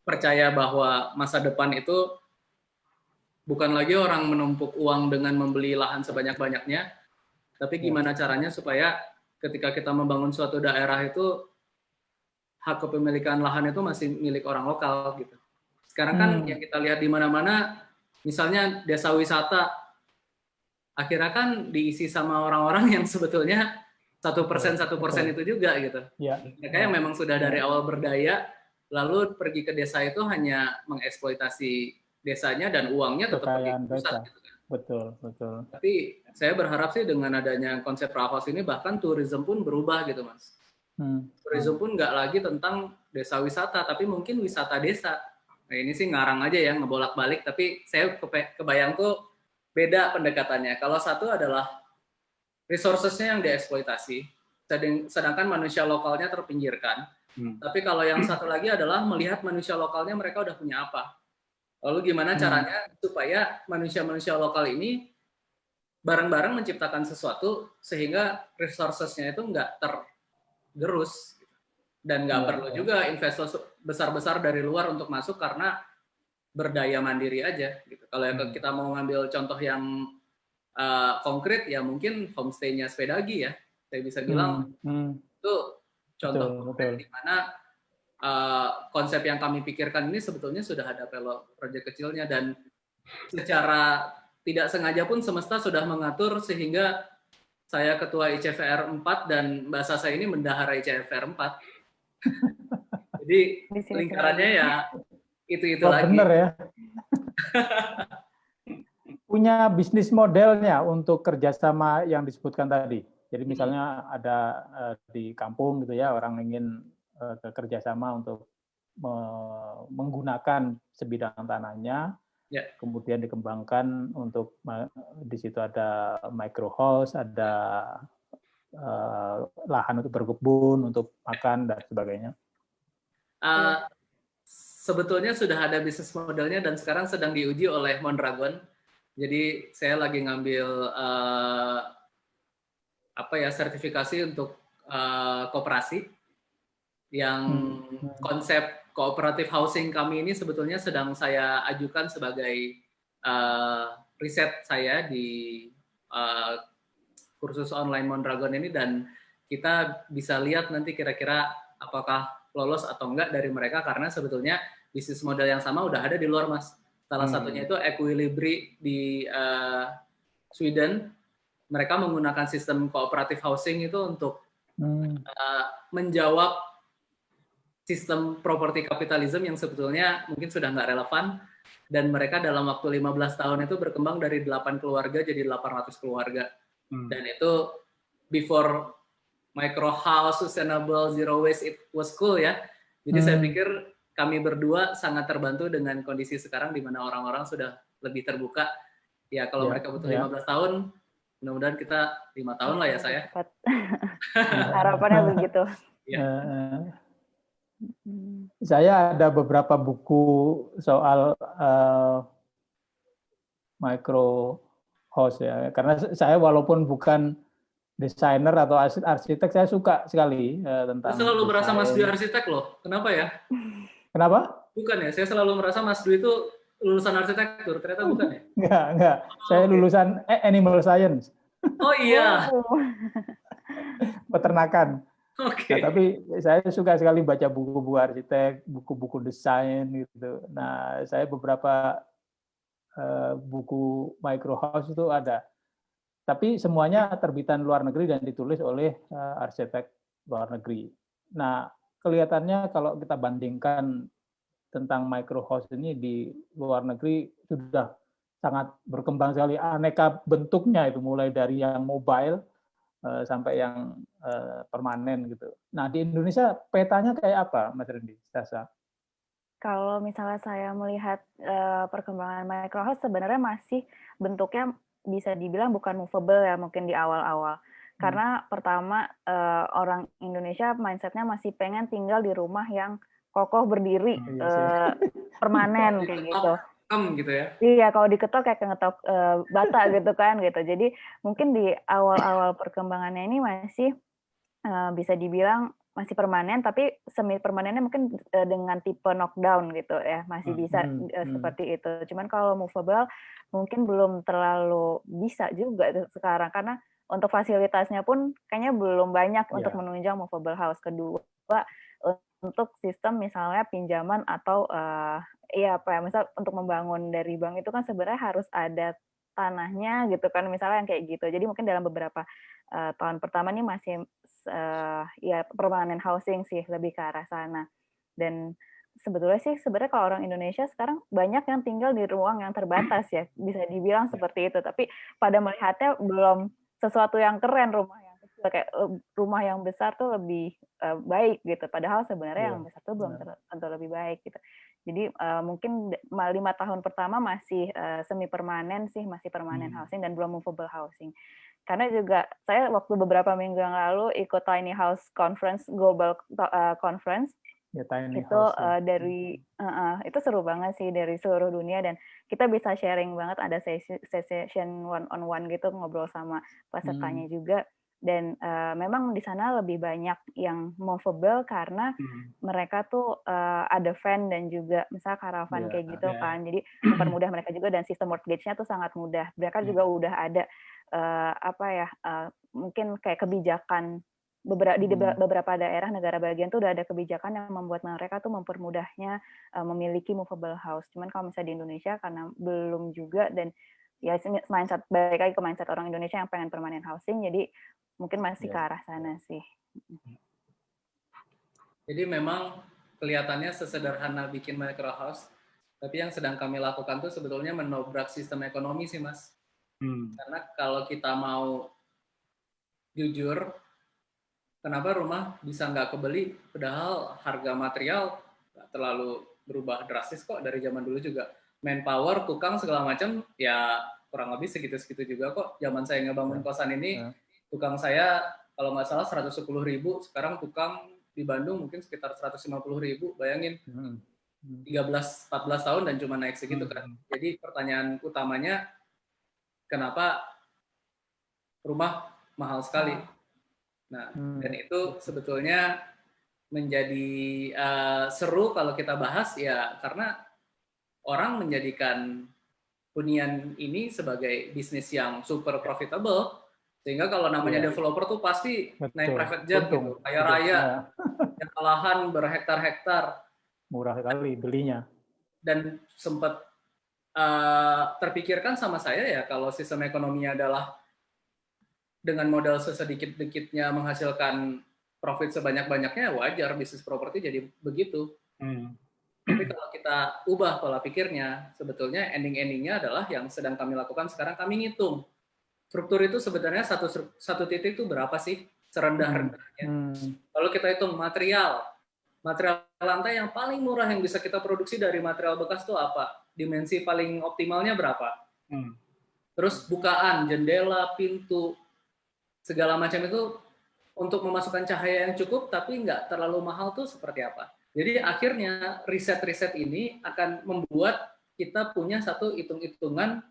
percaya bahwa masa depan itu bukan lagi orang menumpuk uang dengan membeli lahan sebanyak-banyaknya, tapi gimana caranya supaya ketika kita membangun suatu daerah itu hak kepemilikan lahan itu masih milik orang lokal gitu. Sekarang kan yang kita lihat di mana-mana, misalnya desa wisata, akhirnya kan diisi sama orang-orang yang sebetulnya 1% itu juga gitu. Mereka yang memang sudah dari awal berdaya, lalu pergi ke desa itu hanya mengeksploitasi desanya dan uangnya tetap pergi ke pusat. Gitu kan. Betul. Tapi saya berharap sih dengan adanya konsep Rahos ini bahkan tourism pun berubah gitu mas. Tourism pun nggak lagi tentang desa wisata, tapi mungkin wisata desa. Nah ini sih ngarang aja ya, ngebolak-balik, tapi saya kebayang tuh beda pendekatannya. Kalau satu adalah resources-nya yang dieksploitasi, sedangkan manusia lokalnya terpinggirkan. Tapi kalau yang satu lagi adalah melihat manusia lokalnya mereka udah punya apa. Lalu gimana caranya supaya manusia-manusia lokal ini bareng-bareng menciptakan sesuatu sehingga resources-nya itu nggak tergerus. Dan nggak perlu juga investor besar-besar dari luar untuk masuk karena berdaya mandiri aja. Gitu. Kalau kita mau ngambil contoh yang konkret ya mungkin homestay-nya Sepedagi ya. Saya bisa bilang itu contoh konkret di mana konsep yang kami pikirkan ini sebetulnya sudah ada proyek kecilnya dan secara tidak sengaja pun semesta sudah mengatur sehingga saya ketua ICVR 4 dan Mbak Sasa ini mendahara ICVR 4. Jadi lingkarannya ya itu lagi. Bener ya. Punya bisnis modelnya untuk kerjasama yang disebutkan tadi. Jadi misalnya ada di kampung gitu ya, orang ingin kerjasama untuk menggunakan sebidang tanahnya, kemudian dikembangkan untuk di situ ada microhouse, ada lahan untuk berkebun, untuk makan dan sebagainya. Sebetulnya sudah ada bisnis modelnya dan sekarang sedang diuji oleh Mondragon. Jadi saya lagi ngambil sertifikasi untuk koperasi yang konsep cooperative housing kami ini sebetulnya sedang saya ajukan sebagai riset saya di kursus online Mondragon ini dan kita bisa lihat nanti kira-kira apakah lolos atau enggak dari mereka karena sebetulnya bisnis model yang sama udah ada di luar mas. Salah satunya itu Equilibri di Sweden. Mereka menggunakan sistem cooperative housing itu untuk menjawab sistem properti kapitalisme yang sebetulnya mungkin sudah nggak relevan dan mereka dalam waktu 15 tahun itu berkembang dari 8 keluarga jadi 800 keluarga. Dan itu before micro house, sustainable, zero waste, it was cool ya. Jadi saya pikir kami berdua sangat terbantu dengan kondisi sekarang di mana orang-orang sudah lebih terbuka. Ya kalau mereka butuh 15 tahun, mudah-mudahan kita 5 tahun lah ya saya. Harapannya begitu. Saya ada beberapa buku soal micro house ya, karena saya walaupun bukan desainer atau arsitek, saya suka sekali tentang. Saya selalu merasa Mas Dwi arsitek loh, kenapa ya? Kenapa? Bukan ya, saya selalu merasa Mas Dwi itu lulusan arsitektur, ternyata bukan ya? Enggak. Saya lulusan animal science. Oh iya. Peternakan. Nah, tapi saya suka sekali baca buku-buku arsitek, buku-buku desain gitu. Nah, saya beberapa buku micro house itu ada. Tapi semuanya terbitan luar negeri dan ditulis oleh arsitek luar negeri. Nah, kelihatannya kalau kita bandingkan tentang micro house ini di luar negeri sudah sangat berkembang sekali, aneka bentuknya itu mulai dari yang mobile sampai yang permanen gitu. Nah di Indonesia petanya kayak apa, Mas Rendy, Sasa? Kalau misalnya saya melihat perkembangan microhouse sebenarnya masih bentuknya bisa dibilang bukan movable ya mungkin di awal-awal. Karena pertama orang Indonesia mindsetnya masih pengen tinggal di rumah yang kokoh berdiri, permanen kayak gitu. Gitu ya. Iya, kalau diketok kayak ngetok bata gitu kan gitu. Jadi mungkin di awal-awal perkembangannya ini masih bisa dibilang masih permanen, tapi semi permanennya mungkin dengan tipe knockdown gitu ya, masih bisa seperti itu. Cuman kalau movable mungkin belum terlalu bisa juga sekarang, karena untuk fasilitasnya pun kayaknya belum banyak untuk menunjang movable house. Kedua, untuk sistem misalnya pinjaman atau misal untuk membangun dari bank itu kan sebenarnya harus ada tanahnya gitu kan, misalnya yang kayak gitu. Jadi mungkin dalam beberapa tahun pertama nih masih permanent housing sih, lebih ke arah sana. Dan sebenarnya kalau orang Indonesia sekarang banyak yang tinggal di ruang yang terbatas ya, bisa dibilang seperti itu. Tapi pada melihatnya belum sesuatu yang keren rumah yang kecil, kayak rumah yang besar tuh lebih baik gitu. Padahal sebenarnya yang besar tuh belum tentu lebih baik gitu. Jadi mungkin 5 tahun pertama masih semi permanen sih, masih permanent housing dan belum movable housing. Karena juga saya waktu beberapa minggu yang lalu ikut Tiny House Conference, Global Conference, itu itu seru banget sih dari seluruh dunia, dan kita bisa sharing banget, ada session one on one gitu, ngobrol sama pesertanya juga. Dan memang di sana lebih banyak yang movable karena mereka tuh ada van dan juga misalnya caravan kayak gitu kan, jadi mempermudah mereka juga, dan sistem mortgage-nya tuh sangat mudah. Mereka juga udah ada mungkin kayak kebijakan di beberapa daerah negara bagian tuh udah ada kebijakan yang membuat mereka tuh mempermudahnya memiliki movable house. Cuman kalau misalnya di Indonesia karena belum juga, dan ya mindset, balik lagi ke mindset orang Indonesia yang pengen permanent housing, jadi mungkin masih ke arah sana sih. Jadi memang kelihatannya sesederhana bikin micro house, tapi yang sedang kami lakukan tuh sebetulnya menobrak sistem ekonomi sih, Mas. Karena kalau kita mau jujur, kenapa rumah bisa nggak kebeli, padahal harga material nggak terlalu berubah drastis kok dari zaman dulu juga. Manpower, tukang, segala macam, ya kurang lebih segitu-segitu juga kok. Zaman saya ngebangun kosan ini, tukang saya kalau nggak salah 110.000, sekarang tukang di Bandung mungkin sekitar 150.000, bayangin. 13-14 tahun dan cuma naik segitu kan. Jadi pertanyaan utamanya, kenapa rumah mahal sekali? Nah, dan itu sebetulnya menjadi seru kalau kita bahas ya, karena orang menjadikan hunian ini sebagai bisnis yang super profitable, sehingga kalau namanya developer tuh pasti naik private jet gitu, kaya raya, yang lahan berhektar-hektar, murah sekali belinya. Dan sempat terpikirkan sama saya ya, kalau sistem ekonominya adalah dengan modal sesedikit-dikitnya menghasilkan profit sebanyak-banyaknya, wajar bisnis properti jadi begitu. Tapi kalau kita ubah pola pikirnya, sebetulnya ending-endingnya adalah yang sedang kami lakukan sekarang. Kami ngitung struktur itu sebenarnya satu titik itu berapa sih serendah-rendahnya. Lalu kita hitung material lantai yang paling murah yang bisa kita produksi dari material bekas itu apa? Dimensi paling optimalnya berapa? Terus bukaan, jendela, pintu, segala macam itu untuk memasukkan cahaya yang cukup tapi nggak terlalu mahal tuh seperti apa. Jadi akhirnya riset-riset ini akan membuat kita punya satu hitung-hitungan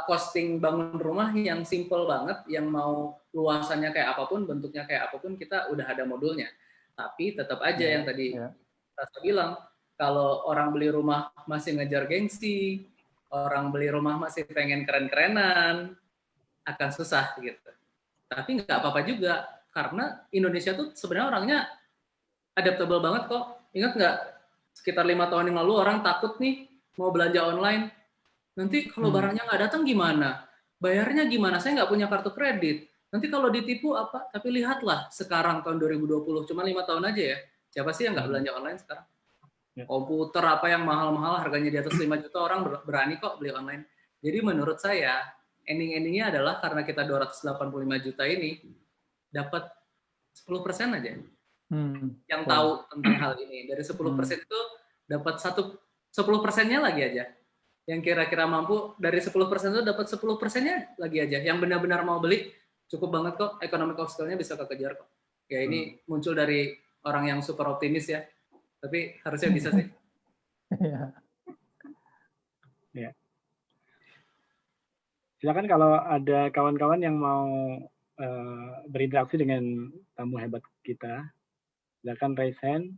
costing bangun rumah yang simple banget, yang mau luasannya kayak apapun, bentuknya kayak apapun, kita udah ada modulnya. Tapi tetap aja yang tadi saya bilang, kalau orang beli rumah masih ngejar gengsi, orang beli rumah masih pengen keren-kerenan, akan susah gitu. Tapi nggak apa-apa juga, karena Indonesia tuh sebenarnya orangnya adaptable banget kok. Ingat nggak, sekitar 5 tahun yang lalu orang takut nih mau belanja online, nanti kalau barangnya nggak datang gimana? Bayarnya gimana? Saya nggak punya kartu kredit. Nanti kalau ditipu apa? Tapi lihatlah sekarang tahun 2020, cuma 5 tahun aja ya. Siapa sih yang nggak belanja online sekarang? Komputer apa yang mahal-mahal harganya di atas 5 juta, orang berani kok beli online. Jadi menurut saya, ending-endingnya adalah karena kita 285 juta ini dapat 10% aja yang tahu tentang hal ini. Dari 10% itu dapat 10%-nya lagi aja yang kira-kira mampu. Dari 10% itu dapat 10%-nya lagi aja yang benar-benar mau beli. Cukup banget kok, economic of scale-nya bisa kekejar kok. Ya ini muncul dari orang yang super optimis ya, tapi harusnya bisa sih. Ya. Silakan kalau ada kawan-kawan yang mau berinteraksi dengan tamu hebat kita. Silakan raise hand.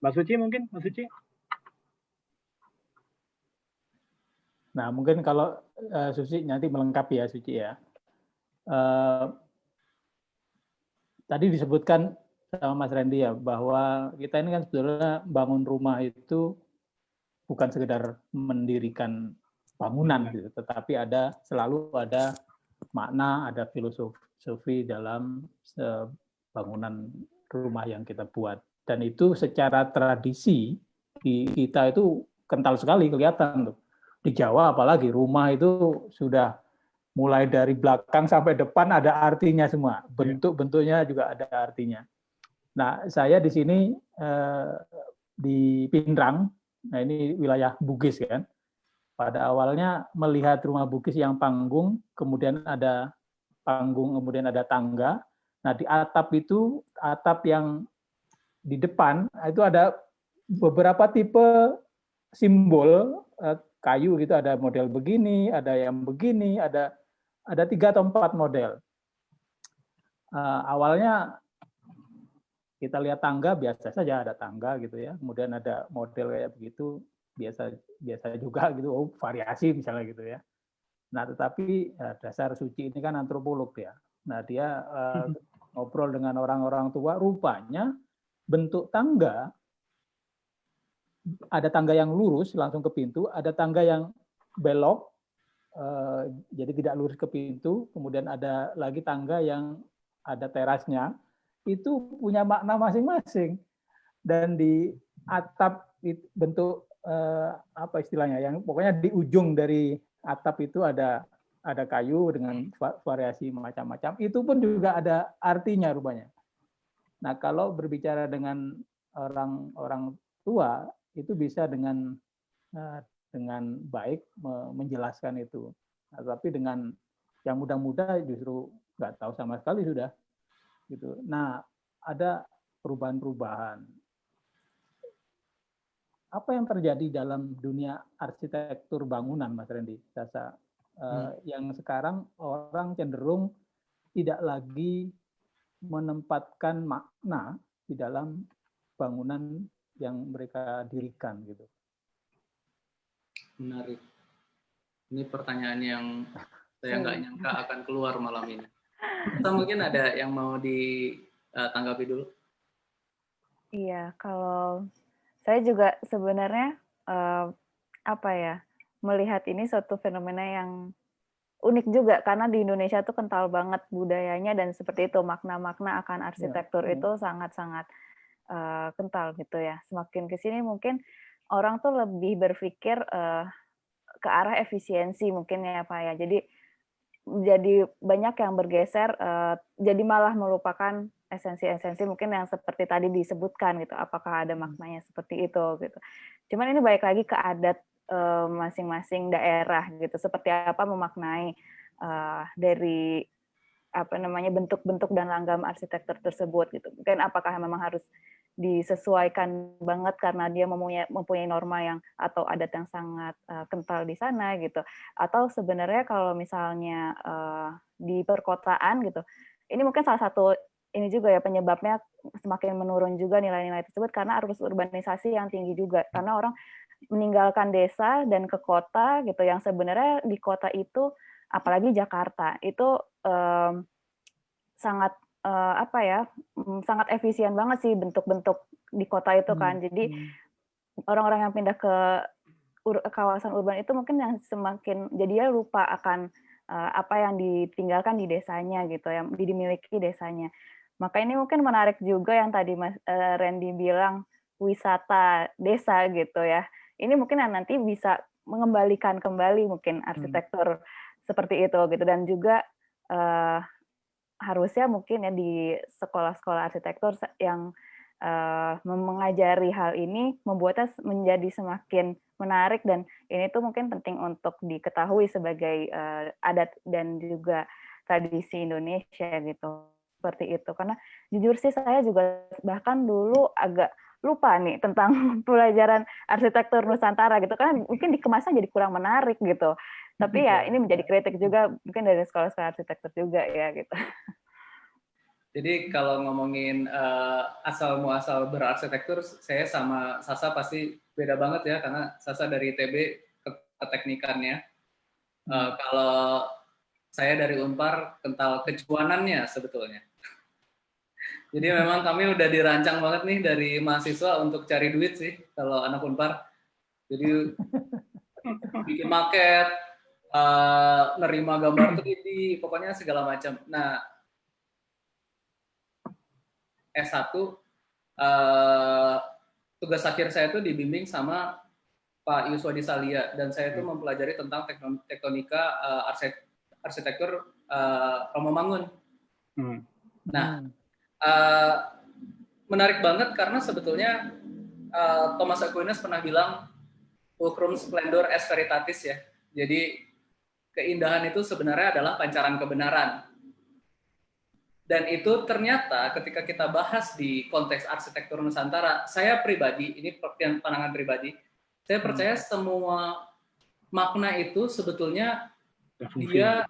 Mbak Suci mungkin, Mbak Suci. Nah, mungkin kalau Suci nanti melengkapi ya, Suci ya. Tadi disebutkan sama Mas Randy ya, bahwa kita ini kan sebetulnya bangun rumah itu bukan sekedar mendirikan bangunan, gitu, tetapi selalu ada makna, ada filosofi dalam bangunan rumah yang kita buat. Dan itu secara tradisi di kita itu kental sekali kelihatan tuh. Di Jawa apalagi rumah itu sudah mulai dari belakang sampai depan ada artinya semua. Bentuk-bentuknya juga ada artinya. Nah, saya di sini di Pinrang, nah ini wilayah Bugis kan. Pada awalnya melihat rumah Bugis yang panggung, kemudian ada panggung, kemudian ada tangga. Nah, di atap itu, atap yang di depan, itu ada beberapa tipe simbol kayu gitu, ada model begini, ada yang begini, ada 3 atau 4 model. Awalnya kita lihat tangga biasa saja, ada tangga gitu ya, kemudian ada model kayak begitu, biasa juga gitu, variasi misalnya gitu ya. Nah, tetapi dasar Suci ini kan antropolog ya. Nah, dia ngobrol dengan orang-orang tua, rupanya bentuk tangga, ada tangga yang lurus langsung ke pintu, ada tangga yang belok, jadi tidak lurus ke pintu, kemudian ada lagi tangga yang ada terasnya, itu punya makna masing-masing. Dan di atap bentuk apa istilahnya, yang pokoknya di ujung dari atap itu ada kayu dengan variasi macam-macam, itu pun juga ada artinya rupanya. Nah, kalau berbicara dengan orang tua, itu bisa dengan baik menjelaskan itu. Nah, tapi dengan yang muda-muda justru nggak tahu sama sekali sudah. Gitu. Nah, ada perubahan-perubahan. Apa yang terjadi dalam dunia arsitektur bangunan, Mas Randy? Sasa, yang sekarang orang cenderung tidak lagi menempatkan makna di dalam bangunan yang mereka dirikan gitu. Menarik. Ini pertanyaan yang saya nggak nyangka akan keluar malam ini. Atau mungkin ada yang mau ditanggapi dulu? Iya, kalau saya juga sebenarnya melihat ini suatu fenomena yang unik juga karena di Indonesia tuh kental banget budayanya dan seperti itu makna-makna akan arsitektur itu sangat-sangat kental gitu ya. Semakin ke sini mungkin orang tuh lebih berpikir ke arah efisiensi mungkin ya Pak ya. Jadi banyak yang bergeser jadi malah melupakan esensi-esensi mungkin yang seperti tadi disebutkan gitu. Apakah ada maknanya seperti itu gitu. Cuman ini balik lagi ke adat masing-masing daerah gitu. Seperti apa memaknai dari bentuk-bentuk dan langgam arsitektur tersebut gitu. Mungkin apakah memang harus disesuaikan banget karena dia mempunyai norma yang atau adat yang sangat kental di sana gitu. Atau sebenarnya kalau misalnya di perkotaan gitu, ini mungkin salah satu ini juga ya penyebabnya semakin menurun juga nilai-nilai tersebut karena arus urbanisasi yang tinggi juga. Karena orang meninggalkan desa dan ke kota gitu, yang sebenarnya di kota itu apalagi Jakarta itu sangat sangat efisien banget sih bentuk-bentuk di kota itu kan. Jadi orang-orang yang pindah ke kawasan urban itu mungkin yang semakin jadi dia lupa akan apa yang ditinggalkan di desanya gitu, yang dimiliki desanya. Maka ini mungkin menarik juga yang tadi Mas Randy bilang wisata desa gitu ya. Ini mungkin yang nanti bisa mengembalikan kembali mungkin arsitektur seperti itu gitu, dan juga harusnya mungkin ya di sekolah-sekolah arsitektur yang mengajari hal ini membuatnya menjadi semakin menarik, dan ini tuh mungkin penting untuk diketahui sebagai adat dan juga tradisi Indonesia gitu. Seperti itu. Karena jujur sih saya juga bahkan dulu agak lupa nih tentang pelajaran arsitektur Nusantara gitu, kan mungkin dikemasnya jadi kurang menarik gitu. Tapi ya ini menjadi kritik juga mungkin dari sekolah-sekolah arsitektur juga ya gitu. Jadi kalau ngomongin asal muasal berarsitektur, saya sama Sasa pasti beda banget ya, karena Sasa dari ITB ke teknikannya. Kalau saya dari Unpar kental kecuanannya sebetulnya. Jadi memang kami udah dirancang banget nih dari mahasiswa untuk cari duit sih kalau anak Unpar. Jadi bikin maket, nerima gambar 3D, pokoknya segala macam. Nah, S1 tugas akhir saya itu dibimbing sama Pak Yuswadi Salia, dan saya itu mempelajari tentang tektonika arsitektur Romomangun. Nah, menarik banget karena sebetulnya Thomas Aquinas pernah bilang fulcrum splendor est veritatis ya. Jadi keindahan itu sebenarnya adalah pancaran kebenaran. Dan itu ternyata ketika kita bahas di konteks arsitektur Nusantara, saya pribadi, ini pandangan pribadi, saya percaya semua makna itu sebetulnya dia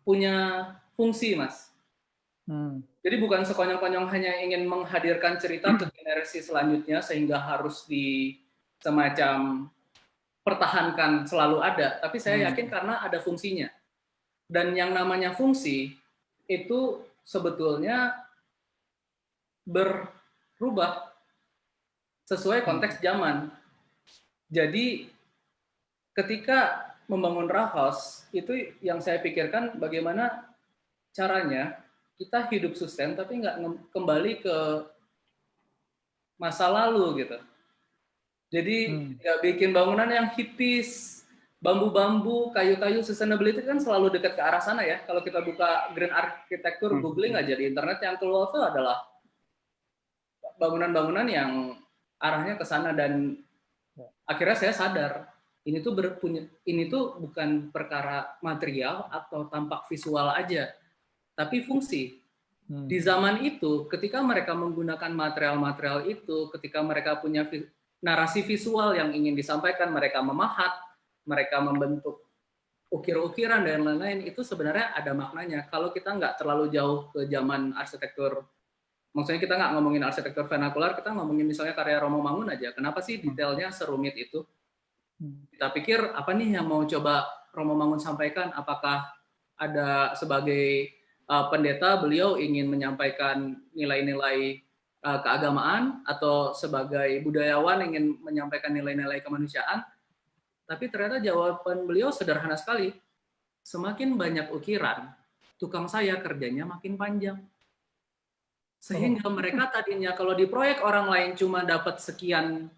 punya fungsi, Mas. Jadi bukan sekonyong-konyong hanya ingin menghadirkan cerita ke generasi selanjutnya sehingga harus di semacam pertahankan selalu ada, tapi saya yakin karena ada fungsinya. Dan yang namanya fungsi itu sebetulnya berubah sesuai konteks zaman. Jadi ketika membangun Raffles, itu yang saya pikirkan bagaimana caranya kita hidup sustain tapi nggak kembali ke masa lalu gitu. Jadi nggak bikin bangunan yang hippies, bambu-bambu, kayu-kayu, sustainability kan selalu dekat ke arah sana ya. Kalau kita buka green architecture, googling aja di internet, yang keluar itu adalah bangunan-bangunan yang arahnya ke sana. Dan akhirnya saya sadar ini tuh bukan perkara material atau tampak visual aja, tapi fungsi. Di zaman itu, ketika mereka menggunakan material-material itu, ketika mereka punya narasi visual yang ingin disampaikan, mereka memahat, mereka membentuk ukir-ukiran dan lain-lain, itu sebenarnya ada maknanya. Kalau kita nggak terlalu jauh ke zaman arsitektur, maksudnya kita nggak ngomongin arsitektur vernakular, kita ngomongin misalnya karya Romomangun aja. Kenapa sih detailnya serumit itu? Kita pikir apa nih yang mau coba Romomangun sampaikan? Apakah ada sebagai pendeta beliau ingin menyampaikan nilai-nilai keagamaan, atau sebagai budayawan ingin menyampaikan nilai-nilai kemanusiaan? Tapi ternyata jawaban beliau sederhana sekali. Semakin banyak ukiran, tukang saya kerjanya makin panjang. Sehingga mereka tadinya kalau di proyek orang lain cuma dapat sekian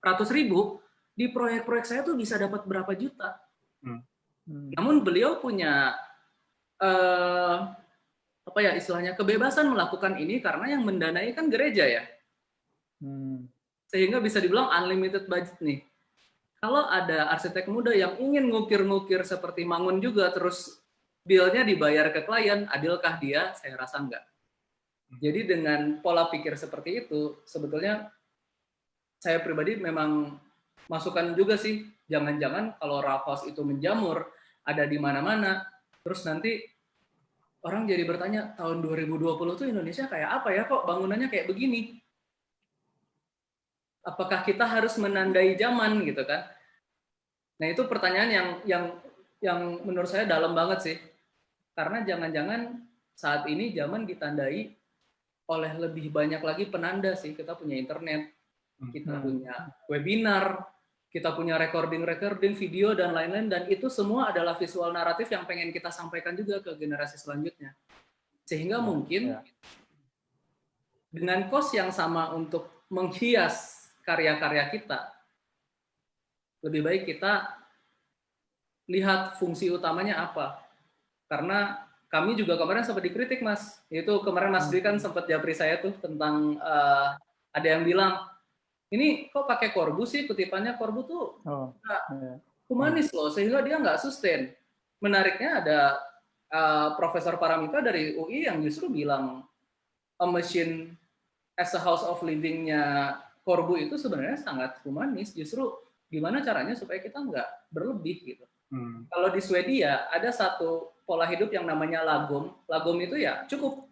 ratus ribu, di proyek-proyek saya tuh bisa dapat berapa juta. Namun beliau punya apa ya istilahnya, kebebasan melakukan ini karena yang mendanai kan gereja ya. Sehingga bisa dibilang unlimited budget nih. Kalau ada arsitek muda yang ingin ngukir-ngukir seperti Mangun juga, terus bill-nya dibayar ke klien, adilkah dia? Saya rasa enggak. Jadi dengan pola pikir seperti itu, sebetulnya saya pribadi memang masukan juga sih, jangan-jangan kalau Raffles itu menjamur, ada di mana-mana, terus nanti orang jadi bertanya, tahun 2020 tuh Indonesia kayak apa ya, kok bangunannya kayak begini? Apakah kita harus menandai zaman gitu kan? Nah itu pertanyaan yang menurut saya dalam banget sih. Karena jangan-jangan saat ini zaman ditandai oleh lebih banyak lagi penanda sih. Kita punya internet, kita punya webinar, kita punya recording video dan lain-lain, dan itu semua adalah visual naratif yang pengen kita sampaikan juga ke generasi selanjutnya. Sehingga mungkin dengan cost yang sama untuk menghias karya-karya kita, lebih baik kita lihat fungsi utamanya apa. Karena kami juga kemarin sempat dikritik, Mas. Itu kemarin Mas Dwi kan sempat japri saya tuh tentang ada yang bilang, ini kok pakai korbu sih, kutipannya korbu tuh humanis loh, sehingga dia nggak sustain. Menariknya ada Profesor Paramita dari UI yang justru bilang a machine as a house of living-nya korbu itu sebenarnya sangat humanis. Justru gimana caranya supaya kita nggak berlebih gitu. Kalau di Swedia ada satu pola hidup yang namanya lagom. Lagom itu ya cukup.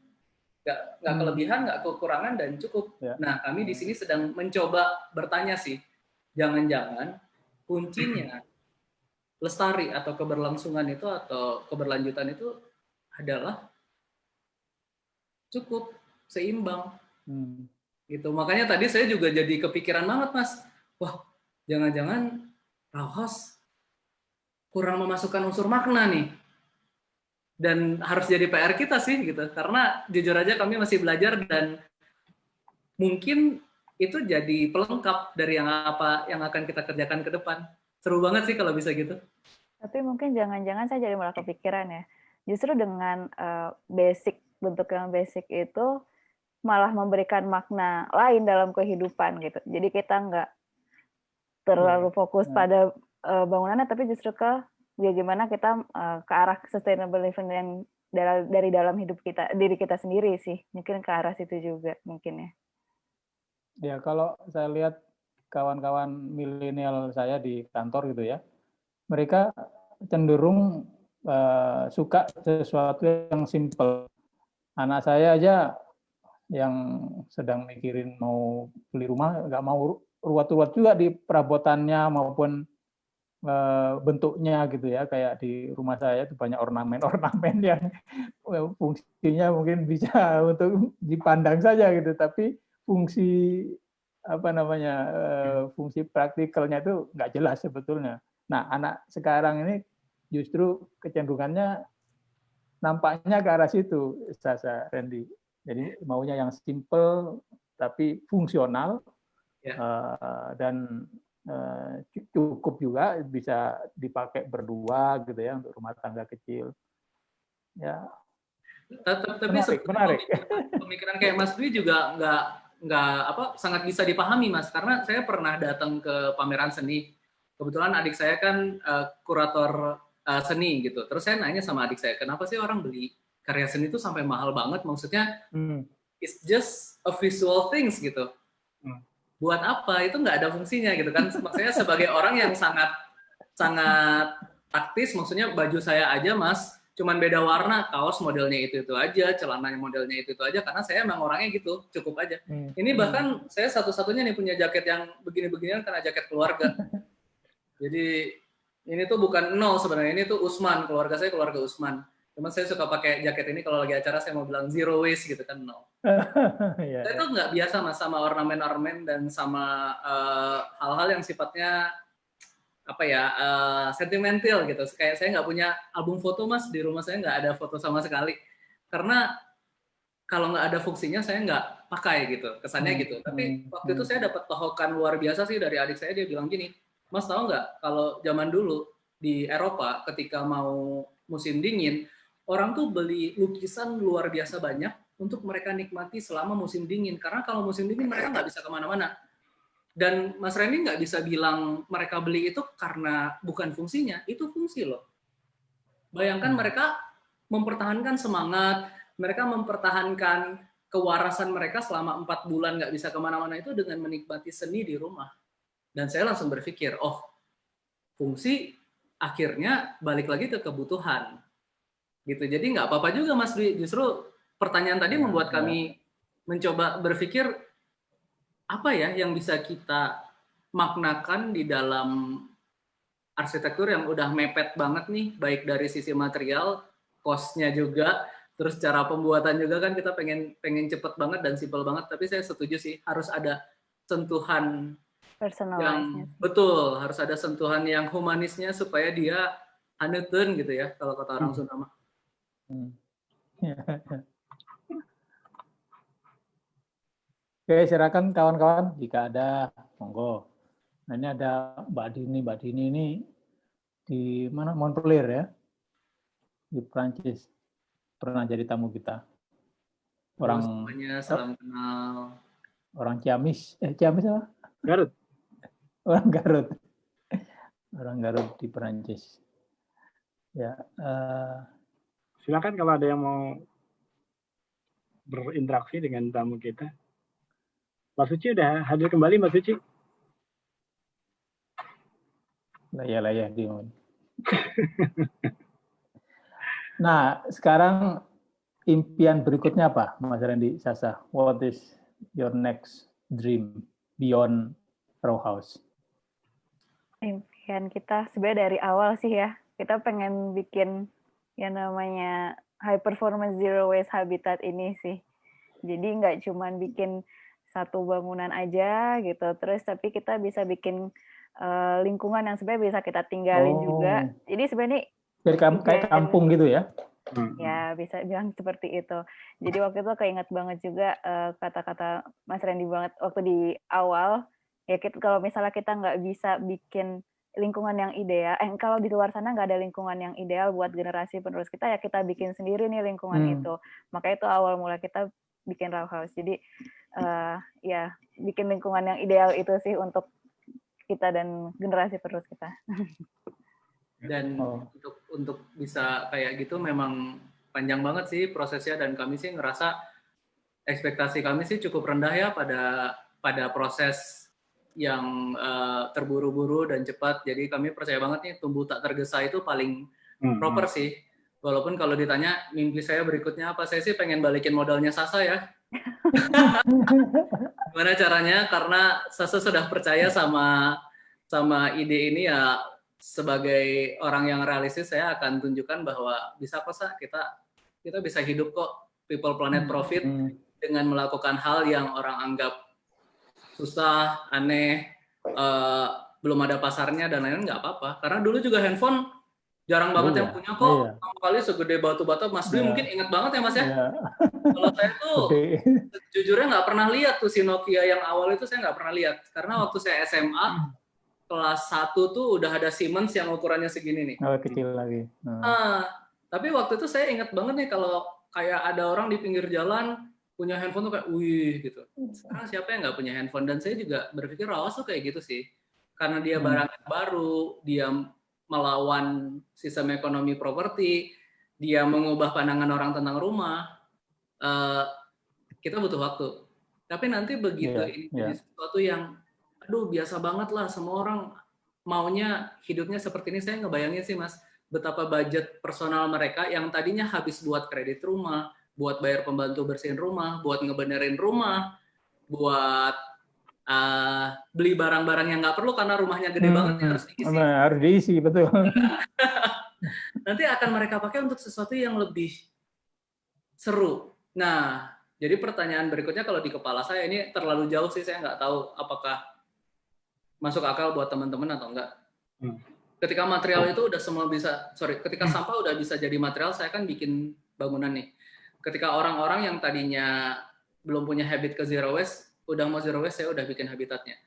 nggak kelebihan, nggak kekurangan, dan cukup. Ya. Nah, kami di sini sedang mencoba bertanya sih, jangan-jangan kuncinya lestari atau keberlangsungan itu atau keberlanjutan itu adalah cukup seimbang. Gitu. Makanya tadi saya juga jadi kepikiran banget, Mas. Wah, jangan-jangan Rauhaus kurang memasukkan unsur makna nih. Dan harus jadi PR kita sih gitu. Karena jujur aja kami masih belajar dan mungkin itu jadi pelengkap dari yang akan kita kerjakan ke depan. Seru banget sih kalau bisa gitu. Tapi mungkin jangan-jangan saya jadi malah kepikiran ya. Justru dengan bentuk yang basic itu malah memberikan makna lain dalam kehidupan gitu. Jadi kita nggak terlalu fokus pada bangunannya, tapi justru ke bagaimana kita ke arah sustainable living yang dari dalam hidup kita, diri kita sendiri sih. Mungkin ke arah situ juga mungkin ya. Ya, kalau saya lihat kawan-kawan milenial saya di kantor gitu ya, mereka cenderung suka sesuatu yang simple. Anak saya aja yang sedang mikirin mau beli rumah, nggak mau ruwet-ruwet juga di perabotannya maupun bentuknya gitu ya. Kayak di rumah saya itu banyak ornamen-ornamen yang fungsinya mungkin bisa untuk dipandang saja gitu, tapi fungsi fungsi praktikalnya itu nggak jelas sebetulnya. Nah, anak sekarang ini justru kecenderungannya nampaknya ke arah situ, Sasa, Randy. Jadi maunya yang simple tapi fungsional dan cukup juga bisa dipakai berdua gitu ya untuk rumah tangga kecil. Ya. Tapi menarik. Pemikiran kayak Mas Dwi juga sangat bisa dipahami, Mas, karena saya pernah datang ke pameran seni. Kebetulan adik saya kan kurator seni gitu. Terus saya nanya sama adik saya, kenapa sih orang beli karya seni itu sampai mahal banget? Maksudnya it's just a visual things gitu. Buat apa? Itu nggak ada fungsinya gitu kan. Maksudnya sebagai orang yang sangat praktis, maksudnya baju saya aja, Mas, cuman beda warna, kaos modelnya itu aja, celananya modelnya itu aja, karena saya emang orangnya gitu, cukup aja. Ini bahkan saya satu-satunya nih punya jaket yang begini-beginian karena jaket keluarga. Jadi ini tuh bukan nol sebenarnya, ini tuh Usman, keluarga saya keluarga Usman. Cuman saya suka pakai jaket ini kalau lagi acara, saya mau bilang zero waste gitu kan, nol. Saya tuh nggak biasa, Mas, sama ornamen-ornamen dan sama hal-hal yang sifatnya sentimental gitu. Kayak saya nggak punya album foto, Mas, di rumah saya nggak ada foto sama sekali. Karena kalau nggak ada fungsinya saya nggak pakai gitu, kesannya gitu. Tapi waktu itu saya dapat tohokan luar biasa sih dari adik saya, dia bilang gini, Mas tahu nggak kalau zaman dulu di Eropa ketika mau musim dingin, orang tuh beli lukisan luar biasa banyak untuk mereka nikmati selama musim dingin. Karena kalau musim dingin mereka nggak bisa kemana-mana. Dan Mas Randy nggak bisa bilang mereka beli itu karena bukan fungsinya, itu fungsi loh. Bayangkan mereka mempertahankan semangat, mereka mempertahankan kewarasan mereka selama 4 bulan nggak bisa kemana-mana itu dengan menikmati seni di rumah. Dan saya langsung berpikir, oh, fungsi akhirnya balik lagi ke kebutuhan. Gitu. Jadi nggak apa-apa juga, Mas Dwi. Justru pertanyaan tadi membuat kami mencoba berpikir, apa ya yang bisa kita maknakan di dalam arsitektur yang udah mepet banget nih, baik dari sisi material, cost-nya juga, terus cara pembuatan juga kan kita pengen cepet banget dan simpel banget, tapi saya setuju sih harus ada sentuhan yang betul, harus ada sentuhan yang humanisnya supaya dia haneuten gitu ya, kalau kata orang Sunda mah. Oke, silakan kawan-kawan jika ada, monggo. Nah, ini ada Mbak Dini ini di mana, Montpellier ya, di Prancis, pernah jadi tamu kita. Salam kenal. Orang Ciamis apa? Garut. Orang Garut di Prancis. Ya. Silakan kalau ada yang mau berinteraksi dengan tamu kita. Mbak Suci udah hadir kembali, Mbak Suci? Layah Dimon. Nah, sekarang impian berikutnya apa, Mas Randy, Sasa? What is your next dream beyond row house? Impian kita sebenarnya dari awal sih ya, kita pengen bikin yang namanya high performance zero waste habitat ini sih. Jadi nggak cuman bikin satu bangunan aja gitu, terus tapi kita bisa bikin lingkungan yang sebenarnya bisa kita tinggalin juga. Jadi sebenarnya jadi kayak kampung gitu ya? Ya, bisa bilang seperti itu. Jadi waktu itu keinget banget juga kata-kata Mas Randy banget waktu di awal, ya kalau misalnya kita nggak bisa bikin lingkungan yang ideal, kalau di luar sana nggak ada lingkungan yang ideal buat generasi penerus kita, ya kita bikin sendiri nih lingkungan itu. Makanya itu awal mula kita bikin row house. Jadi ya bikin lingkungan yang ideal itu sih untuk kita dan generasi penerus kita. Dan untuk bisa kayak gitu memang panjang banget sih prosesnya, dan kami sih ngerasa ekspektasi kami sih cukup rendah ya pada proses yang terburu-buru dan cepat. Jadi kami percaya banget nih tumbuh tak tergesa itu paling proper sih. Walaupun kalau ditanya mimpi saya berikutnya apa, saya sih pengen balikin modalnya Sasa ya. Gimana caranya? Karena Sasa sudah percaya sama ide ini ya. Sebagai orang yang realistis, saya akan tunjukkan bahwa bisa kok kita bisa hidup kok people planet profit dengan melakukan hal yang orang anggap susah, aneh, belum ada pasarnya dan lain-lain, nggak apa-apa. Karena dulu juga handphone jarang banget yang punya kok. Pertama kali segede batu bata, Mas Dwi mungkin ingat banget ya Mas ya. Kalau saya tuh jujurnya nggak pernah lihat tuh si Nokia yang awal itu, saya nggak pernah lihat. Karena waktu saya SMA kelas 1 tuh udah ada Siemens yang ukurannya segini nih. Oh, kecil lagi. Tapi waktu itu saya ingat banget nih kalau kayak ada orang di pinggir jalan punya handphone tuh kayak wih gitu. Sekarang siapa yang nggak punya handphone? Dan saya juga berpikir awas tuh kayak gitu sih. Karena dia barang yang baru, dia melawan sistem ekonomi properti, dia mengubah pandangan orang tentang rumah. Kita butuh waktu. Tapi nanti begitu ini jadi sesuatu yang aduh biasa banget lah, semua orang maunya hidupnya seperti ini. Saya ngebayangin sih Mas, betapa budget personal mereka yang tadinya habis buat kredit rumah, buat bayar pembantu bersihin rumah, buat ngebenerin rumah, buat beli barang-barang yang nggak perlu karena rumahnya gede banget ya, harus diisi. Harus diisi, betul. Nanti akan mereka pakai untuk sesuatu yang lebih seru. Nah, jadi pertanyaan berikutnya kalau di kepala saya ini terlalu jauh sih, saya nggak tahu apakah masuk akal buat teman-teman atau enggak. Ketika material itu udah semua ketika sampah udah bisa jadi material, saya kan bikin bangunan nih. Ketika orang-orang yang tadinya belum punya habit ke zero waste, udah mau zero waste, saya udah bikin habitatnya.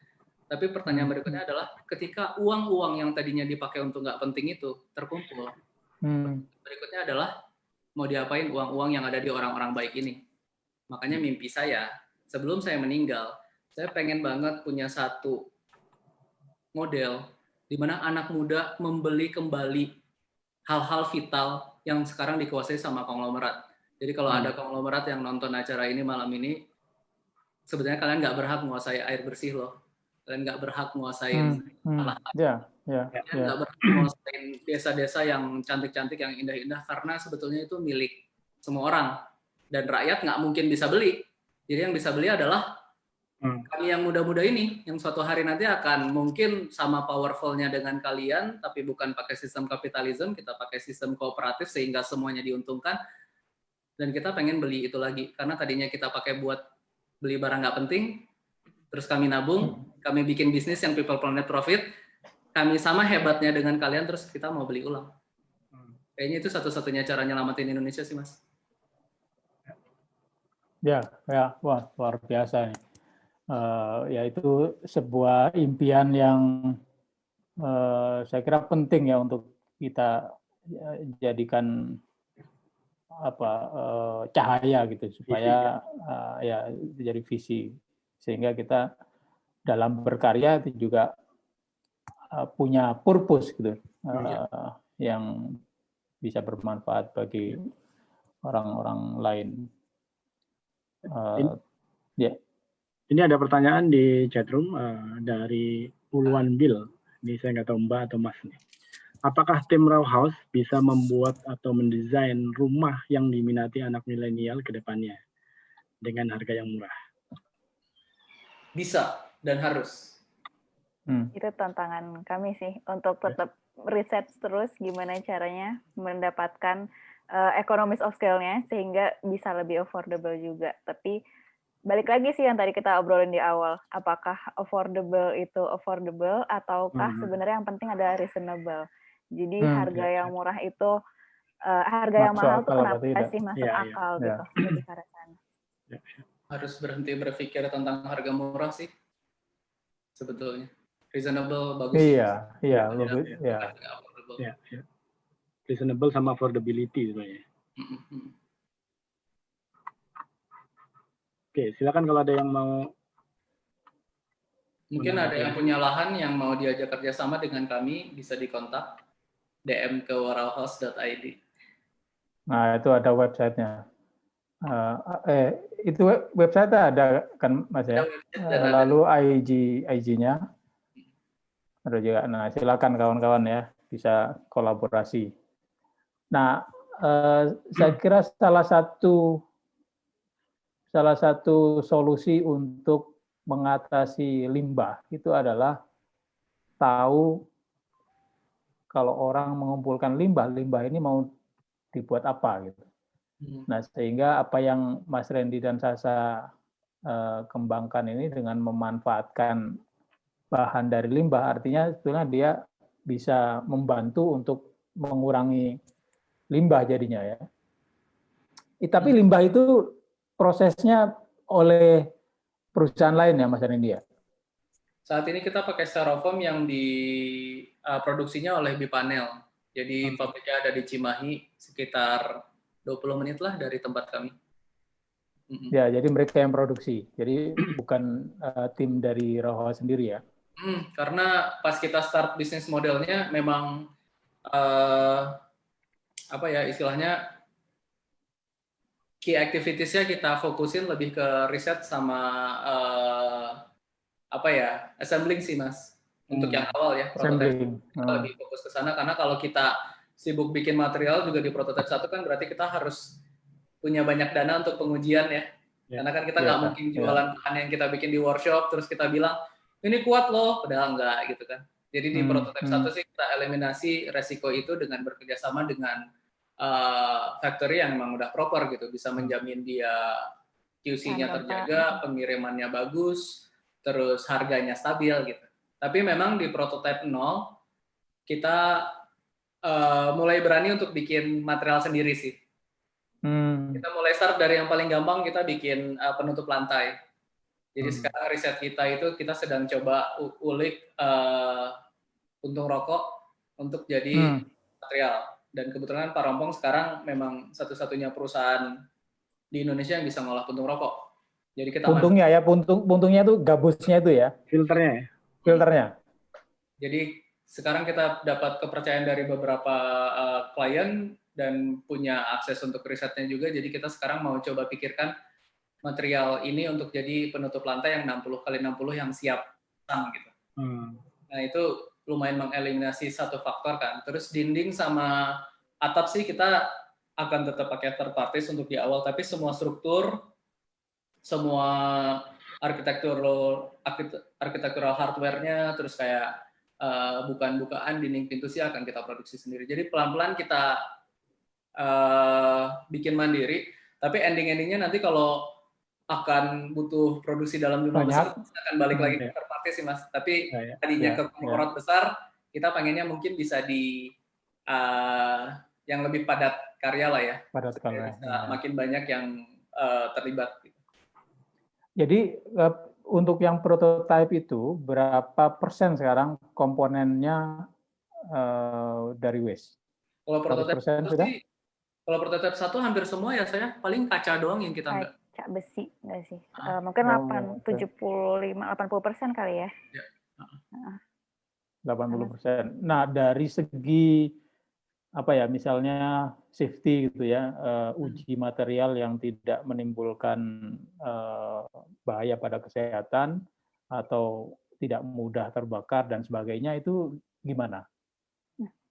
Tapi pertanyaan berikutnya adalah, ketika uang-uang yang tadinya dipakai untuk nggak penting itu terkumpul, berikutnya adalah, mau diapain uang-uang yang ada di orang-orang baik ini? Makanya mimpi saya, sebelum saya meninggal, saya pengen banget punya satu model di mana anak muda membeli kembali hal-hal vital yang sekarang dikuasai sama konglomerat. Jadi kalau ada konglomerat yang nonton acara ini malam ini, sebenarnya kalian nggak berhak menguasai air bersih loh. Kalian nggak berhak menguasai kalian nggak berhak menguasai desa-desa yang cantik-cantik, yang indah-indah, karena sebetulnya itu milik semua orang. Dan rakyat nggak mungkin bisa beli. Jadi yang bisa beli adalah kami yang muda-muda ini, yang suatu hari nanti akan mungkin sama powerful-nya dengan kalian, tapi bukan pakai sistem kapitalisme, kita pakai sistem kooperatif sehingga semuanya diuntungkan. Dan kita pengen beli itu lagi, karena tadinya kita pakai buat beli barang nggak penting, terus kami nabung, kami bikin bisnis yang people planet profit, kami sama hebatnya dengan kalian, terus kita mau beli ulang. Kayaknya itu satu-satunya cara nyelamatin Indonesia sih, Mas. Ya, wah luar biasa nih. Ya itu sebuah impian yang saya kira penting ya untuk kita jadikan cahaya gitu, supaya ya jadi visi, sehingga kita dalam berkarya itu juga punya purpose gitu, yang bisa bermanfaat bagi orang-orang lain. Ini ada pertanyaan di chatroom dari Puluhan Bill. Ini saya nggak tahu Mbak atau Mas nih. apakah tim Row House bisa membuat atau mendesain rumah yang diminati anak milenial ke depannya dengan harga yang murah? Bisa dan harus. Itu tantangan kami sih untuk tetap riset terus gimana caranya mendapatkan economies of scale-nya sehingga bisa lebih affordable juga. Tapi balik lagi sih yang tadi kita obrolin di awal, apakah affordable itu affordable ataukah sebenarnya yang penting adalah reasonable. Jadi harga yang murah itu harga yang mahal tuh kenapa sih masuk akal gitu. Lebih ke arah sana. Harus berhenti berpikir tentang harga murah sih sebetulnya. Reasonable bagus. Iya. Reasonable sama affordability sebenarnya. Oke, silakan kalau ada yang mau. Mungkin ada yang punya lahan yang mau diajak kerjasama dengan kami, bisa dikontak DM ke waralhouse.id. Nah, itu ada websitenya. Itu website ada kan Mas ya? Lalu IG-nya ada juga. Nah, silakan kawan-kawan ya bisa kolaborasi. Nah, saya kira salah satu solusi untuk mengatasi limbah itu adalah tahu kalau orang mengumpulkan limbah ini mau dibuat apa gitu. Nah, sehingga apa yang Mas Randy dan Sasa kembangkan ini dengan memanfaatkan bahan dari limbah, artinya sebetulnya dia bisa membantu untuk mengurangi limbah jadinya ya. Tapi limbah itu prosesnya oleh perusahaan lain ya Mas Randy ya? Saat ini kita pakai styrofoam yang diproduksinya oleh Bipanel. Jadi pabriknya ada di Cimahi, sekitar 20 menit lah dari tempat kami. Ya, jadi mereka yang produksi. Jadi bukan tim dari Row House sendiri ya? Karena pas kita start bisnis modelnya memang istilahnya key activities-nya kita fokusin lebih ke riset sama assembling sih Mas. Untuk yang awal ya, prototype. Kita lebih fokus ke sana karena kalau kita sibuk bikin material juga di prototype 1 kan berarti kita harus punya banyak dana untuk pengujian ya. Karena kan kita nggak mungkin jualan bahan yang kita bikin di workshop terus kita bilang ini kuat loh, padahal enggak gitu kan. Jadi di prototype 1 sih kita eliminasi resiko itu dengan bekerjasama dengan factory yang memang udah proper gitu, bisa menjamin dia QC-nya terjaga, pengirimannya bagus, terus harganya stabil gitu. Tapi memang di prototype 0 kita mulai berani untuk bikin material sendiri sih. Kita mulai start dari yang paling gampang, kita bikin penutup lantai. Jadi sekarang riset kita itu kita sedang coba ulik puntung rokok untuk jadi material. Dan kebetulan Parompong sekarang memang satu-satunya perusahaan di Indonesia yang bisa ngolah puntung rokok. Jadi kita puntungnya tuh gabusnya itu ya? Filternya. Jadi sekarang kita dapat kepercayaan dari beberapa klien dan punya akses untuk risetnya juga. Jadi kita sekarang mau coba pikirkan material ini untuk jadi penutup lantai yang 60x60 yang siap pasang gitu. Nah itu lumayan mengeliminasi satu faktor kan. Terus dinding sama atap sih kita akan tetap pakai third parties untuk di awal, tapi semua struktur, semua architectural hardware-nya, terus kayak bukaan dinding pintu sih akan kita produksi sendiri. Jadi pelan-pelan kita bikin mandiri, tapi ending-endingnya nanti kalau akan butuh produksi dalam jumlah besar, kita akan balik lagi ke third party sih Mas. Tapi tadinya ke konglomerat besar, kita pengennya mungkin bisa di yang lebih padat karya lah ya. Padat karya. Makin banyak yang terlibat. Jadi untuk yang prototype itu berapa persen sekarang komponennya dari waste? Kalau prototype 1 hampir semua ya saya, paling kaca doang yang kita enggak. Kaca besi enggak sih? Mungkin 80% kali ya. 80%. Nah, dari segi misalnya safety gitu ya, uji material yang tidak menimbulkan bahaya pada kesehatan atau tidak mudah terbakar dan sebagainya, itu gimana?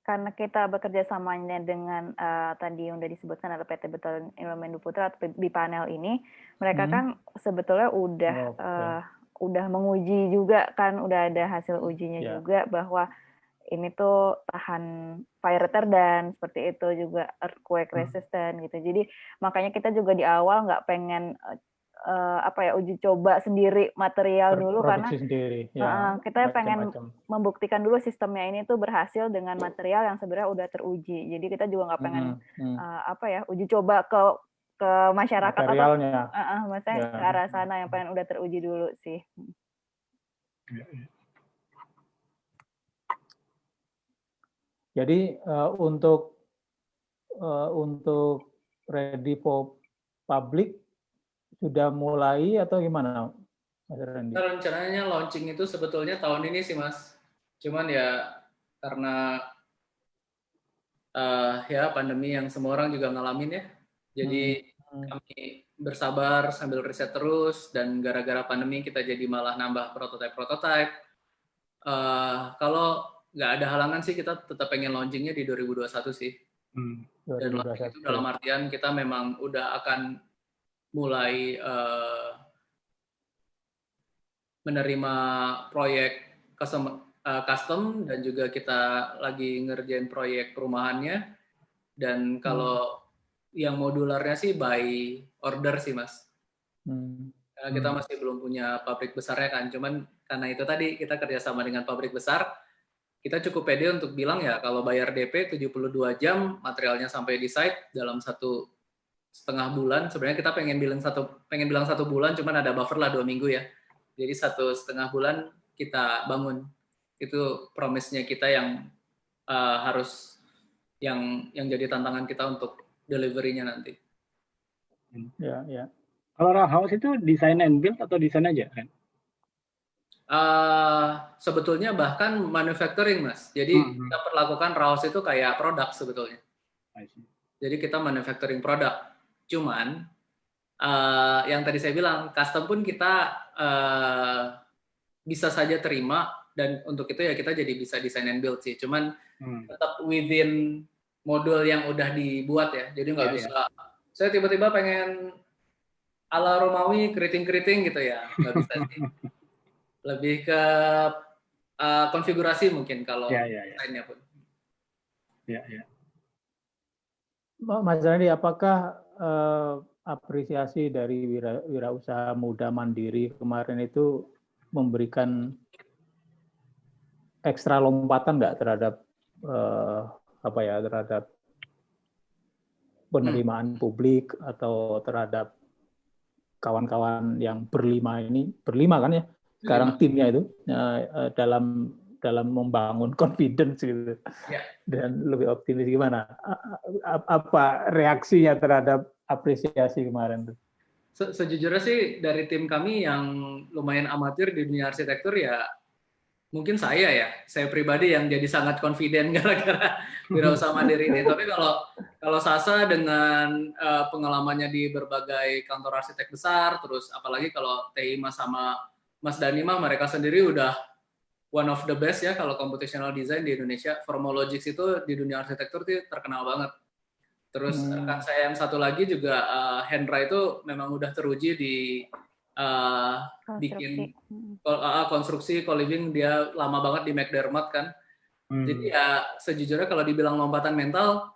karena kita bekerja samanya dengan tadi yang udah disebutkan ada PT Beton Indomendu Putra atau Bipanel ini, mereka kan sebetulnya udah menguji juga kan, udah ada hasil ujinya juga bahwa ini tuh tahan fire retardant, seperti itu juga earthquake resistant gitu. Jadi makanya kita juga di awal nggak pengen uji coba sendiri material dulu karena sendiri, kita pengen membuktikan dulu sistemnya ini tuh berhasil dengan material yang sebenarnya udah teruji. Jadi kita juga nggak pengen uji coba ke masyarakat materialnya. Atau maksudnya ke arah sana, yang pengen udah teruji dulu sih. Jadi untuk ready for public sudah mulai atau gimana, Mas Randy? Rencananya launching itu sebetulnya tahun ini sih, Mas. Cuman ya karena pandemi yang semua orang juga ngalamin ya. Jadi kami bersabar sambil riset terus, dan gara-gara pandemi kita jadi malah nambah prototype. Kalau nggak ada halangan sih kita tetap pengen launchingnya di 2021 sih. Dan launching itu dalam artian kita memang udah akan mulai menerima proyek custom dan juga kita lagi ngerjain proyek perumahannya. Dan kalau yang modularnya sih by order sih, Mas. Karena kita masih belum punya pabrik besarnya kan. Cuman karena itu tadi kita kerjasama dengan pabrik besar, kita cukup pede untuk bilang ya kalau bayar DP 72 jam, materialnya sampai di site dalam 1,5 bulan. Sebenarnya kita pengen bilang 1 bulan, cuman ada buffer lah 2 minggu ya. Jadi 1,5 bulan kita bangun. Itu promise-nya kita yang harus yang jadi tantangan kita untuk delivery-nya nanti. Ya. Kalau row house itu design and build atau desain aja kan? Sebetulnya bahkan manufacturing, Mas. Jadi kita perlakukan row house itu kayak produk sebetulnya. Jadi kita manufacturing produk. Cuman yang tadi saya bilang, custom pun kita bisa saja terima, dan untuk itu ya kita jadi bisa design and build sih. Cuman tetap within modul yang udah dibuat ya. Jadi nggak bisa saya tiba-tiba pengen ala Romawi keriting-keriting gitu ya, nggak bisa sih. Lebih ke konfigurasi mungkin kalau desainnya pun. Mas Randy, apakah apresiasi dari wirausaha muda mandiri kemarin itu memberikan ekstra lompatan nggak terhadap terhadap penerimaan publik atau terhadap kawan-kawan yang berlima kan ya sekarang timnya itu dalam membangun confidence gitu dan lebih optimis, gimana? Apa reaksinya terhadap apresiasi kemarin tuh? Sejujurnya sih dari tim kami yang lumayan amatir di dunia arsitektur ya mungkin saya pribadi yang jadi sangat confident gara-gara wirausaha mandiri ini. Tapi kalau Sasa dengan pengalamannya di berbagai kantor arsitek besar, terus apalagi kalau TIMA sama Mas Dani mah mereka sendiri udah one of the best ya kalau computational design di Indonesia. Formalogics itu di dunia arsitektur itu terkenal banget. Terus rekan saya yang satu lagi juga Hendra itu memang udah teruji di bikin konstruksi co-living, dia lama banget di McDermott kan. Jadi ya sejujurnya kalau dibilang lompatan mental,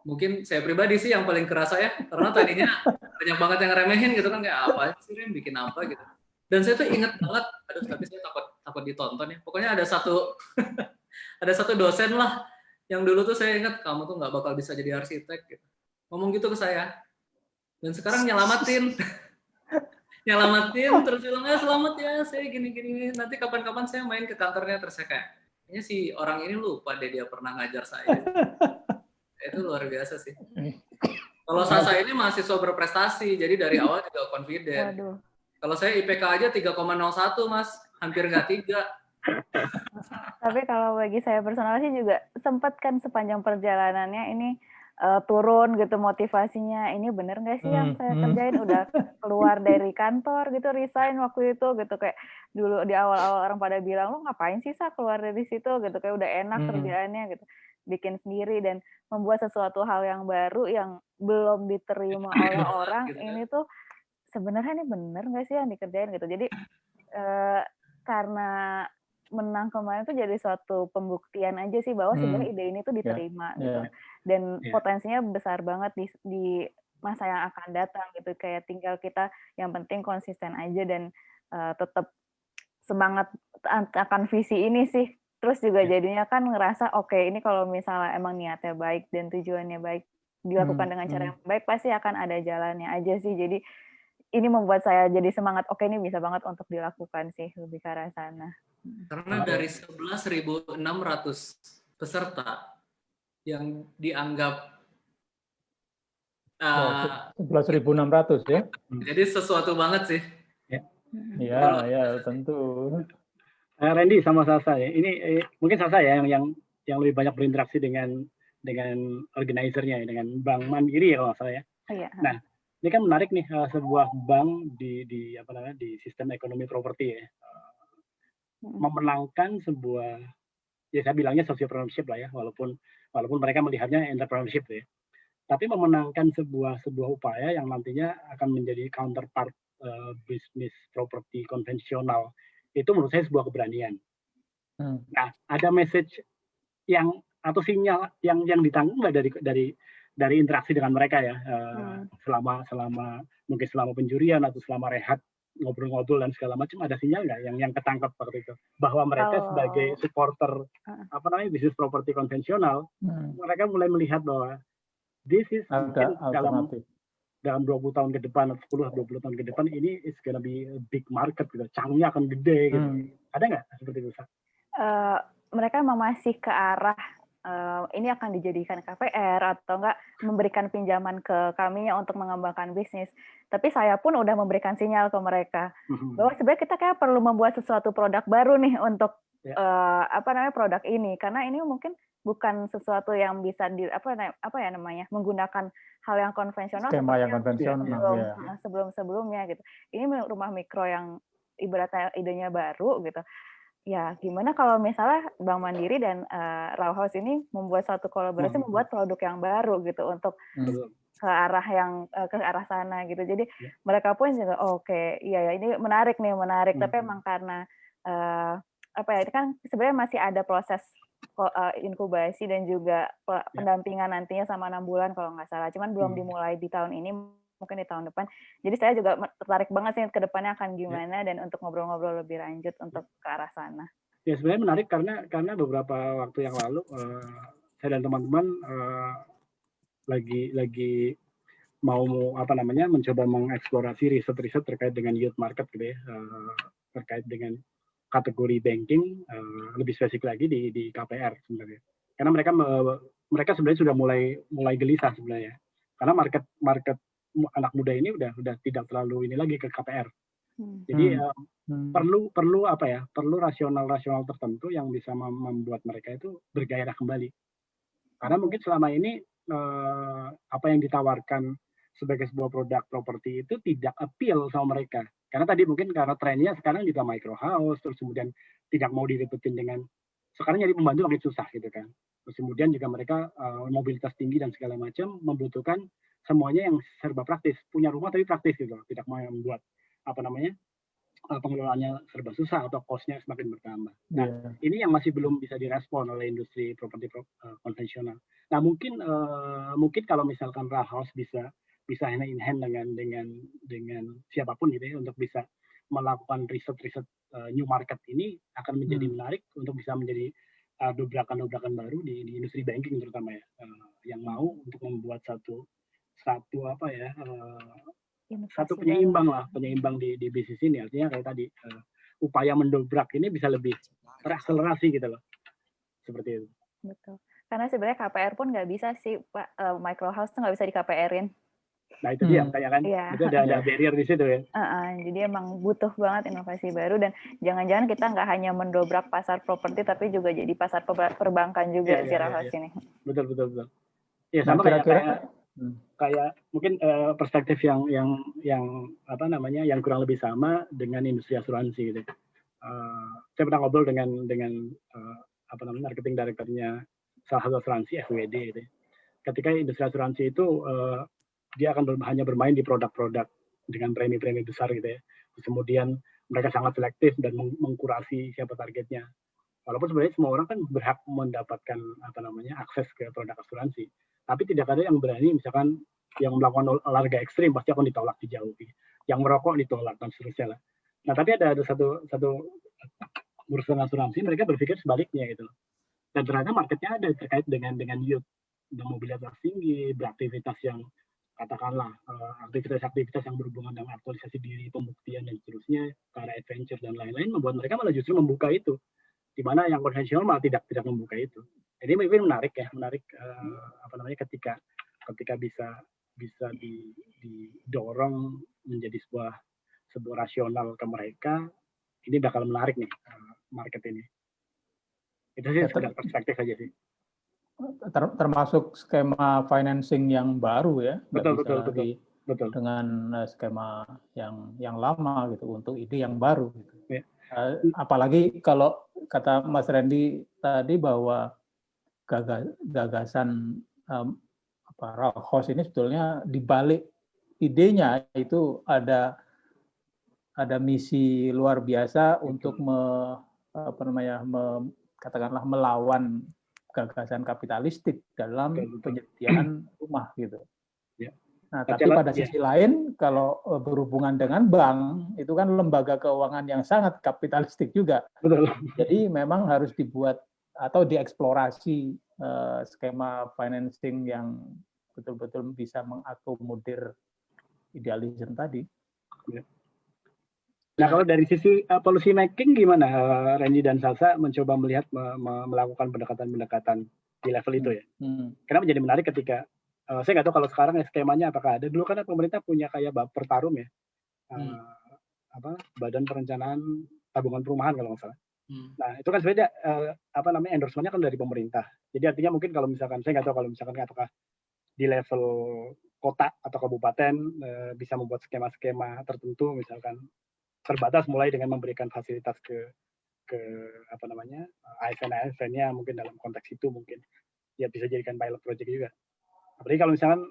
mungkin saya pribadi sih yang paling kerasa ya, karena tadinya banyak banget yang remehin gitu kan, kayak apa sih Rim bikin apa gitu. Dan saya tuh inget banget, aduh tapi saya takut ditonton ya. Pokoknya ada satu ada satu dosen lah yang dulu tuh saya ingat, kamu tuh nggak bakal bisa jadi arsitek gitu. Ngomong gitu ke saya. Dan sekarang nyelamatin terus bilang, selamat ya, saya gini-gini, nanti kapan-kapan saya main ke kantornya. Terus saya kayak, kayaknya si orang ini lupa deh dia pernah ngajar saya. Itu luar biasa sih. Kalau Sasa ini mahasiswa berprestasi, jadi dari awal juga confident. Waduh. Kalau saya IPK aja 3,01 Mas, hampir nggak 3. Tapi kalau bagi saya personal sih juga sempat kan sepanjang perjalanannya ini turun gitu motivasinya. Ini bener nggak sih yang saya kerjain? Udah keluar dari kantor gitu, resign waktu itu gitu, kayak dulu di awal-awal orang pada bilang, lo ngapain sih Sa keluar dari situ gitu, kayak udah enak kerjaannya gitu, bikin sendiri dan membuat sesuatu hal yang baru yang belum diterima oleh orang. Ini tuh sebenarnya ini bener nggak sih yang dikerjain gitu. Jadi karena menang kemarin tuh jadi suatu pembuktian aja sih bahwa sebenarnya ide ini tuh diterima gitu, dan potensinya besar banget di masa yang akan datang gitu. Kayak tinggal kita yang penting konsisten aja dan tetap semangat akan visi ini sih. Terus juga jadinya kan ngerasa oke, ini kalau misalnya emang niatnya baik dan tujuannya baik, dilakukan dengan cara yang baik, pasti akan ada jalannya aja sih. Jadi ini membuat saya jadi semangat, oke ini bisa banget untuk dilakukan sih, lebih ke arah sana. Karena dari 11.600 peserta yang dianggap 11.600 ya. Jadi sesuatu banget sih. Iya, tentu. Randy sama Sasa ya. Ini mungkin Sasa ya yang lebih banyak berinteraksi dengan organizer-nya ya, dengan Bank Mandiri ya kalau nggak salah ya. Iya. Nah, ini kan menarik nih, sebuah bank di apa namanya, di sistem ekonomi properti ya, memenangkan sebuah, ya saya bilangnya sociopreneurship lah ya, walaupun mereka melihatnya entrepreneurship ya, tapi memenangkan sebuah upaya yang nantinya akan menjadi counterpart bisnis properti konvensional. Itu menurut saya sebuah keberanian. Nah, ada message yang atau sinyal yang ditanggung nggak dari interaksi dengan mereka ya, selama mungkin selama penjurian atau selama rehat ngobrol-ngobrol dan segala macam, ada sinyal nggak yang ketangkap waktu itu bahwa mereka sebagai supporter apa namanya bisnis properti konvensional, mereka mulai melihat bahwa this is mungkin dalam 20 tahun ke depan atau 10-20 tahun ke depan ini is gonna be a big market gitu, cangnya akan gede gitu. Ada nggak seperti itu? Mereka memang masih ke arah ini akan dijadikan KPR atau enggak memberikan pinjaman ke kami untuk mengembangkan bisnis. Tapi saya pun udah memberikan sinyal ke mereka bahwa sebenarnya kita kayak perlu membuat sesuatu produk baru nih untuk produk ini, karena ini mungkin bukan sesuatu yang bisa menggunakan hal yang konvensional skema yang konvensional sebelum-sebelumnya gitu. Ini rumah mikro yang ibaratnya idenya baru gitu. Ya, gimana kalau misalnya Bank Mandiri dan Row House ini membuat suatu kolaborasi, membuat produk yang baru gitu untuk ke arah sana gitu. Jadi mereka pun juga iya ini menarik. Tapi emang karena ini kan sebenarnya masih ada proses inkubasi dan juga pendampingan nantinya sama 6 bulan kalau nggak salah. Cuman belum dimulai di tahun ini, mungkin di tahun depan. Jadi saya juga tertarik banget sih ke depannya akan gimana dan untuk ngobrol-ngobrol lebih lanjut untuk ke arah sana. Ya sebenarnya menarik karena beberapa waktu yang lalu saya dan teman-teman lagi mau mencoba mengeksplorasi riset terkait dengan youth market gitu ya, terkait dengan kategori banking, lebih spesifik lagi di KPR sebenarnya. Karena mereka sebenarnya sudah mulai gelisah sebenarnya. Karena market anak muda ini udah tidak terlalu ini lagi ke KPR. Jadi perlu rasional tertentu yang bisa membuat mereka itu bergairah kembali. Karena mungkin selama ini apa yang ditawarkan sebagai sebuah produk properti itu tidak appeal sama mereka. Karena tadi mungkin karena trennya sekarang juga micro house, terus kemudian tidak mau diribetin dengan sekarang jadi pembantu makin susah gitu kan. Terus kemudian juga mereka mobilitas tinggi dan segala macam membutuhkan semuanya yang serba praktis, punya rumah tapi praktis gitu, tidak mau membuat pengelolaannya serba susah atau cost-nya semakin bertambah. Nah, ini yang masih belum bisa direspon oleh industri properti konvensional. Nah, mungkin kalau misalkan Row House bisa hand in hand dengan siapapun gitu ya, untuk bisa melakukan riset new market ini akan menjadi menarik untuk bisa menjadi dobrakan baru di industri banking terutama ya, yang mau untuk membuat satu penyeimbang di bisnis ini. Artinya kayak tadi upaya mendobrak ini bisa lebih terakselerasi gitu loh, seperti itu. Betul. Karena sebenarnya KPR pun nggak bisa sih Pak, micro house tuh nggak bisa di KPR-in. Nah itu dia kayak kan, itu ada barrier di situ ya. Jadi emang butuh banget inovasi baru dan jangan-jangan kita nggak hanya mendobrak pasar properti tapi juga jadi pasar perbankan juga si Row House ini. Betul. Ya sama kayak mungkin perspektif yang apa namanya yang kurang lebih sama dengan industri asuransi gitu. Saya pernah ngobrol dengan apa namanya marketing directornya salah satu asuransi FWD gitu. Ketika industri asuransi itu dia akan hanya bermain di produk-produk dengan premi-premi besar gitu ya. Kemudian mereka sangat selektif dan mengkurasi siapa targetnya. Walaupun sebenarnya semua orang kan berhak mendapatkan apa namanya akses ke produk asuransi, tapi tidak ada yang berani misalkan yang melakukan olahraga ekstrim pasti akan ditolak, dijauhi, yang merokok ditolak dan seterusnya lah. Nah tapi ada satu perusahaan asuransi mereka berpikir sebaliknya gitu, dan ternyata marketnya ada terkait dengan youth, mobilitas tinggi, beraktivitas yang katakanlah aktivitas-aktivitas yang berhubungan dengan aktualisasi diri, pembuktian dan seterusnya, karena adventure dan lain-lain membuat mereka malah justru membuka itu. Di mana yang konvensional malah tidak membuka itu. Jadi mungkin menarik apa namanya ketika bisa didorong menjadi sebuah rasional ke mereka, ini bakal menarik nih market ini. Itu sih sekedar perspektif aja sih. Termasuk skema financing yang baru ya, betul. dengan skema yang lama gitu untuk ide yang baru gitu. Ya. Apalagi kalau kata Mas Randy tadi bahwa gagasan Rauhaus ini sebetulnya di balik idenya itu ada misi luar biasa untuk katakanlah melawan gagasan kapitalistik dalam penyediaan rumah gitu. Ya. Nah, tapi pada sisi lain, kalau berhubungan dengan bank, itu kan lembaga keuangan yang sangat kapitalistik juga. Betul. Jadi memang harus dibuat atau dieksplorasi skema financing yang betul-betul bisa mengakomodir idealisme tadi. Ya. Nah, kalau dari sisi policy making gimana Randy dan Salsa mencoba melihat melakukan pendekatan-pendekatan di level itu ya? Karena menjadi menarik ketika saya nggak tahu kalau sekarang skemanya apakah ada. Dulu kan pemerintah punya kayak Pertarum ya, Badan Perencanaan Tabungan Perumahan kalau nggak salah. Nah itu kan sebenarnya endorsement-nya kan dari pemerintah. Jadi artinya mungkin kalau misalkan saya nggak tahu kalau misalkan apakah di level kota atau kabupaten bisa membuat skema-skema tertentu, misalkan terbatas mulai dengan memberikan fasilitas ke ASN-nya mungkin dalam konteks itu mungkin ya bisa jadikan pilot project juga. Apalagi kalau misalkan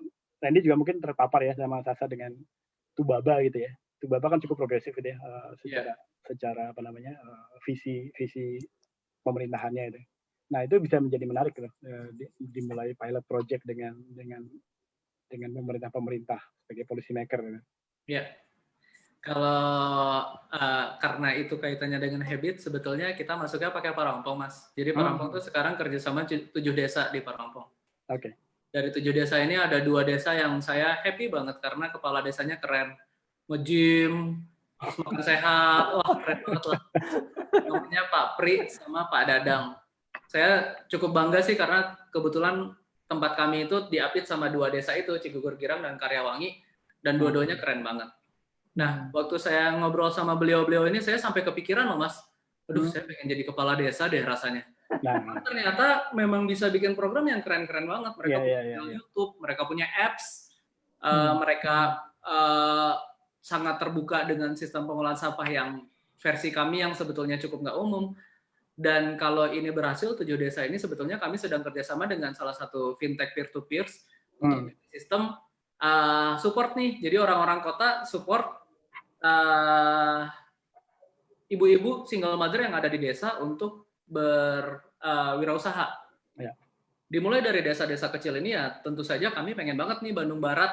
Randy juga mungkin terpapar ya sama Sasa dengan Tubaba gitu ya. Tubaba kan cukup progresif gitu ya secara visi pemerintahannya itu. Nah itu bisa menjadi menarik gitu, dimulai pilot project dengan pemerintah sebagai policy maker. Gitu. Ya, kalau karena itu kaitannya dengan habit, sebetulnya kita masuknya pakai Parampong, Mas. Jadi Parampong tuh sekarang kerjasama 7 desa di Parampong. Oke. Dari 7 desa ini ada 2 desa yang saya happy banget karena kepala desanya keren, nge-gym, terus makan sehat, wah keren banget lah. Namanya Pak Pri sama Pak Dadang. Saya cukup bangga sih karena kebetulan tempat kami itu diapit sama 2 desa itu, Cigugur Girang dan Karyawangi, dan dua-duanya keren banget. Nah, waktu saya ngobrol sama beliau-beliau ini, saya sampai kepikiran loh, Mas. Aduh, saya pengen jadi kepala desa deh rasanya. Nah, ternyata memang bisa bikin program yang keren-keren banget. Mereka punya YouTube, mereka punya apps, mereka sangat terbuka dengan sistem pengolahan sampah yang versi kami yang sebetulnya cukup nggak umum. Dan kalau ini berhasil, 7 desa ini sebetulnya kami sedang kerjasama dengan salah satu fintech peer-to-peers untuk sistem support nih. Jadi orang-orang kota support ibu-ibu single mother yang ada di desa untuk berwirausaha. Ya. Dimulai dari desa-desa kecil ini ya tentu saja kami pengen banget nih Bandung Barat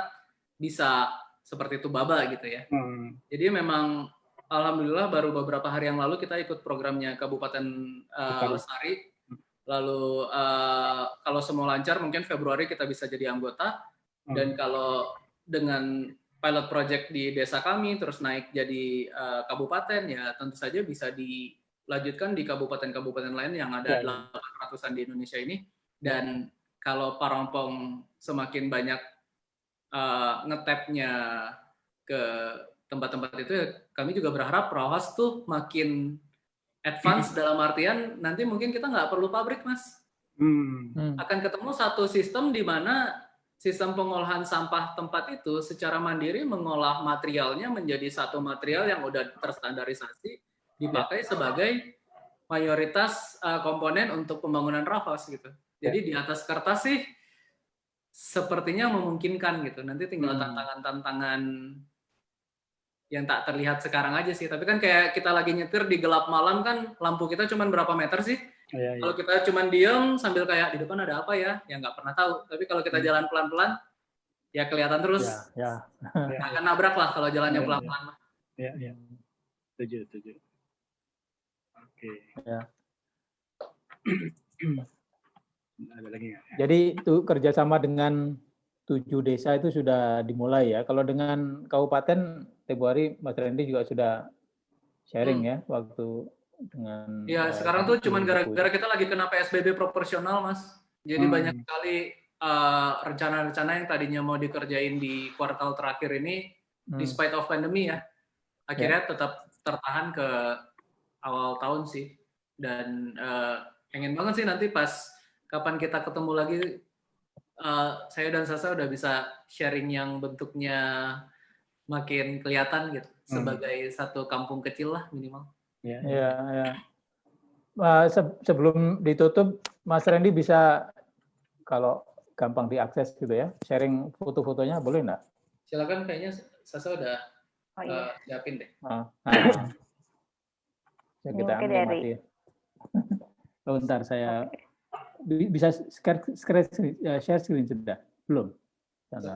bisa seperti Tubaba gitu ya. Jadi memang alhamdulillah baru beberapa hari yang lalu kita ikut programnya Kabupaten Lestari. Lalu kalau semua lancar mungkin Februari kita bisa jadi anggota. Dan kalau dengan pilot project di desa kami terus naik jadi kabupaten ya tentu saja bisa dilanjutkan di kabupaten-kabupaten lain yang ada 800-an di Indonesia ini. Dan kalau Parampong semakin banyak ngetapnya ke tempat-tempat itu, kami juga berharap Rauhaus tuh makin advance dalam artian nanti mungkin kita nggak perlu pabrik, Mas. akan ketemu satu sistem di mana sistem pengolahan sampah tempat itu secara mandiri mengolah materialnya menjadi satu material yang udah terstandarisasi dipakai sebagai mayoritas komponen untuk pembangunan row house gitu. Jadi di atas kertas sih sepertinya memungkinkan gitu. Nanti tinggal tantangan-tantangan yang tak terlihat sekarang aja sih. Tapi kan kayak kita lagi nyetir di gelap malam kan lampu kita cuma berapa meter sih? Kalau kita cuma diem sambil kayak di depan ada apa ya? Ya nggak pernah tahu. Tapi kalau kita jalan pelan-pelan, ya kelihatan terus. Nggak akan nabrak lah kalau jalannya pelan-pelan. Iya. Setuju. Oke. Ya. Ada lagi nggak? Jadi itu kerjasama dengan 7 desa itu sudah dimulai ya. Kalau dengan kabupaten Februari, Mas Randy juga sudah sharing ya waktu dengan. Ya sekarang tuh cuman gara-gara kita lagi kena PSBB proporsional, Mas. Jadi banyak sekali rencana-rencana yang tadinya mau dikerjain di kuartal terakhir ini, despite of pandemi ya, akhirnya tetap tertahan ke awal tahun sih. Dan pengen banget sih nanti pas kapan kita ketemu lagi, saya dan Sasa udah bisa sharing yang bentuknya makin kelihatan gitu, sebagai satu kampung kecil lah minimal. Ya. Sebelum ditutup, Mas Randy bisa kalau gampang diakses gitu ya, sharing foto-fotonya boleh nggak? Silakan, kayaknya Sasa udah siapin deh. Ya, kita amati. Bentar saya bisa share screen sudah? Belum?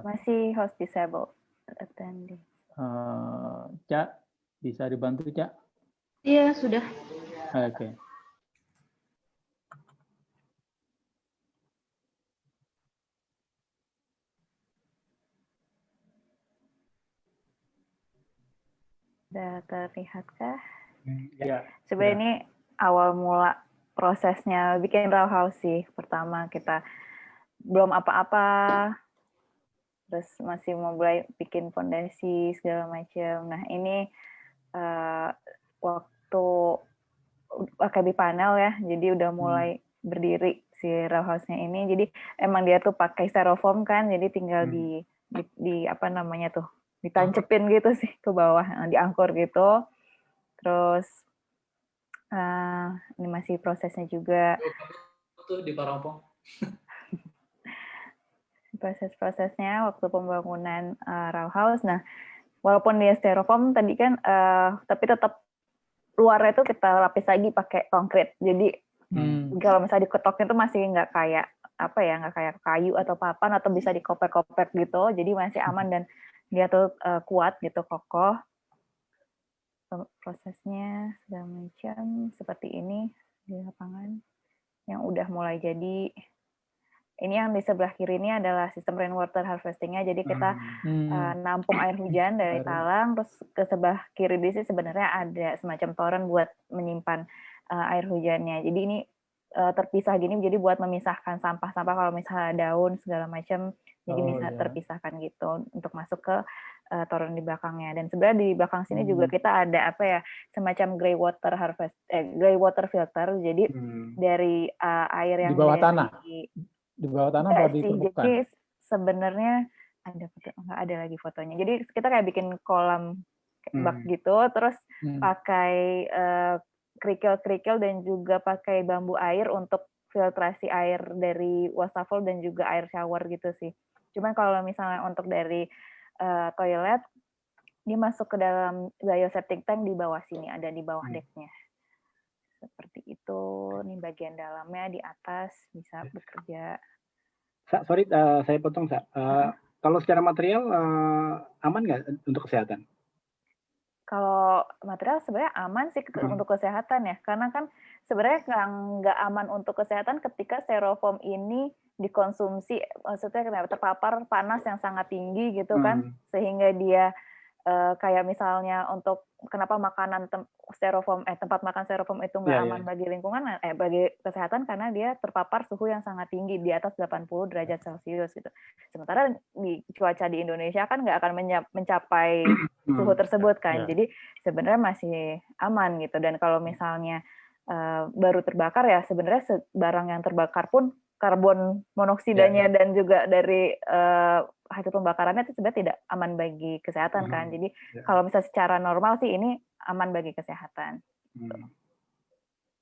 Masih host disabled attending. Cak, bisa dibantu Cak? Iya, sudah. Oke. Sudah terlihatkah? Ya. Sebenarnya ini awal mula prosesnya bikin row house sih. Pertama kita belum apa-apa, terus masih mau mulai bikin fondasi segala macam. Nah ini waktu pakai panel ya, jadi udah mulai berdiri si row house-nya ini. Jadi emang dia tuh pakai styrofoam kan, jadi tinggal di apa namanya tuh, ditancepin gitu sih ke bawah, diangkur gitu. Terus ini masih prosesnya juga. Tuh di Parompong. Proses-prosesnya waktu pembangunan row house. Nah, walaupun dia styrofoam tadi kan, tapi tetap luarnya itu kita lapis lagi pakai konkrit. Jadi kalau misalnya diketoknya itu masih nggak kayak apa ya, nggak kayak kayu atau papan atau bisa dikopek-kopek gitu. Jadi masih aman dan dia tuh kuat gitu, kokoh. Prosesnya segala macam seperti ini di lapangan yang udah mulai jadi. Ini yang di sebelah kiri ini adalah sistem rainwater harvesting-nya. Jadi kita nampung air hujan dari talang, terus ke sebelah kiri di sini sebenarnya ada semacam toren buat menyimpan air hujannya. Jadi ini terpisah gini, jadi buat memisahkan sampah-sampah kalau misalnya daun segala macam, jadi bisa terpisahkan gitu untuk masuk ke toren di belakangnya. Dan sebenarnya di belakang sini juga kita ada apa ya, semacam grey water filter. Jadi dari air yang di bawah tanah. Di bawah tanah atau di permukaan? Jadi sebenarnya ada foto, nggak ada lagi fotonya. Jadi kita kayak bikin kolam bak gitu, terus pakai kerikil-kerikil dan juga pakai bambu air untuk filtrasi air dari wastafel dan juga air shower gitu sih. Cuman kalau misalnya untuk dari toilet, dia masuk ke dalam bioseptic tank di bawah sini, ada di bawah decknya. Seperti itu, nih bagian dalamnya di atas bisa bekerja. Sorry, saya potong, kalau secara material aman nggak untuk kesehatan? Kalau material sebenarnya aman sih untuk kesehatan ya, karena kan sebenarnya nggak aman untuk kesehatan ketika styrofoam ini dikonsumsi, maksudnya kenapa terpapar panas yang sangat tinggi gitu kan, sehingga dia kayak misalnya untuk kenapa makanan styrofoam tempat makan styrofoam itu nggak aman bagi lingkungan, bagi kesehatan karena dia terpapar suhu yang sangat tinggi di atas 80 derajat Celcius gitu. Sementara di cuaca di Indonesia kan nggak akan mencapai suhu tersebut kan. Jadi sebenarnya masih aman gitu. Dan kalau misalnya baru terbakar ya sebenarnya barang yang terbakar pun karbon monoksidanya dan juga dari hasil pembakarannya itu sebenarnya tidak aman bagi kesehatan kan. Jadi kalau misalnya secara normal sih ini aman bagi kesehatan.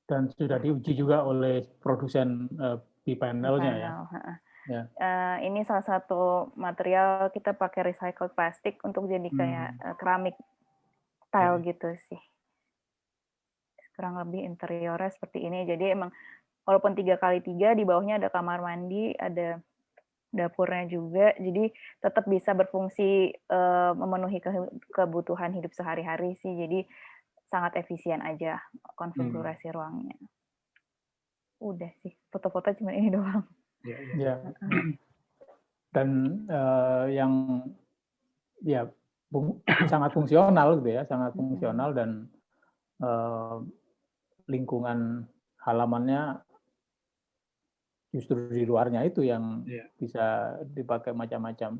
Dan sudah diuji juga oleh produsen panelnya ya. Ya. Ini salah satu material kita pakai recycled plastik untuk jadi kayak keramik tile gitu sih. Kurang lebih interiornya seperti ini. Jadi emang walaupun 3x3 di bawahnya ada kamar mandi, ada dapurnya juga, jadi tetap bisa berfungsi memenuhi kebutuhan hidup sehari-hari sih. Jadi sangat efisien aja konfigurasi ruangnya. Udah sih, foto-foto cuma ini doang. Ya. Dan yang ya sangat fungsional gitu ya, sangat fungsional dan lingkungan halamannya justru di luarnya itu yang bisa dipakai macam-macam.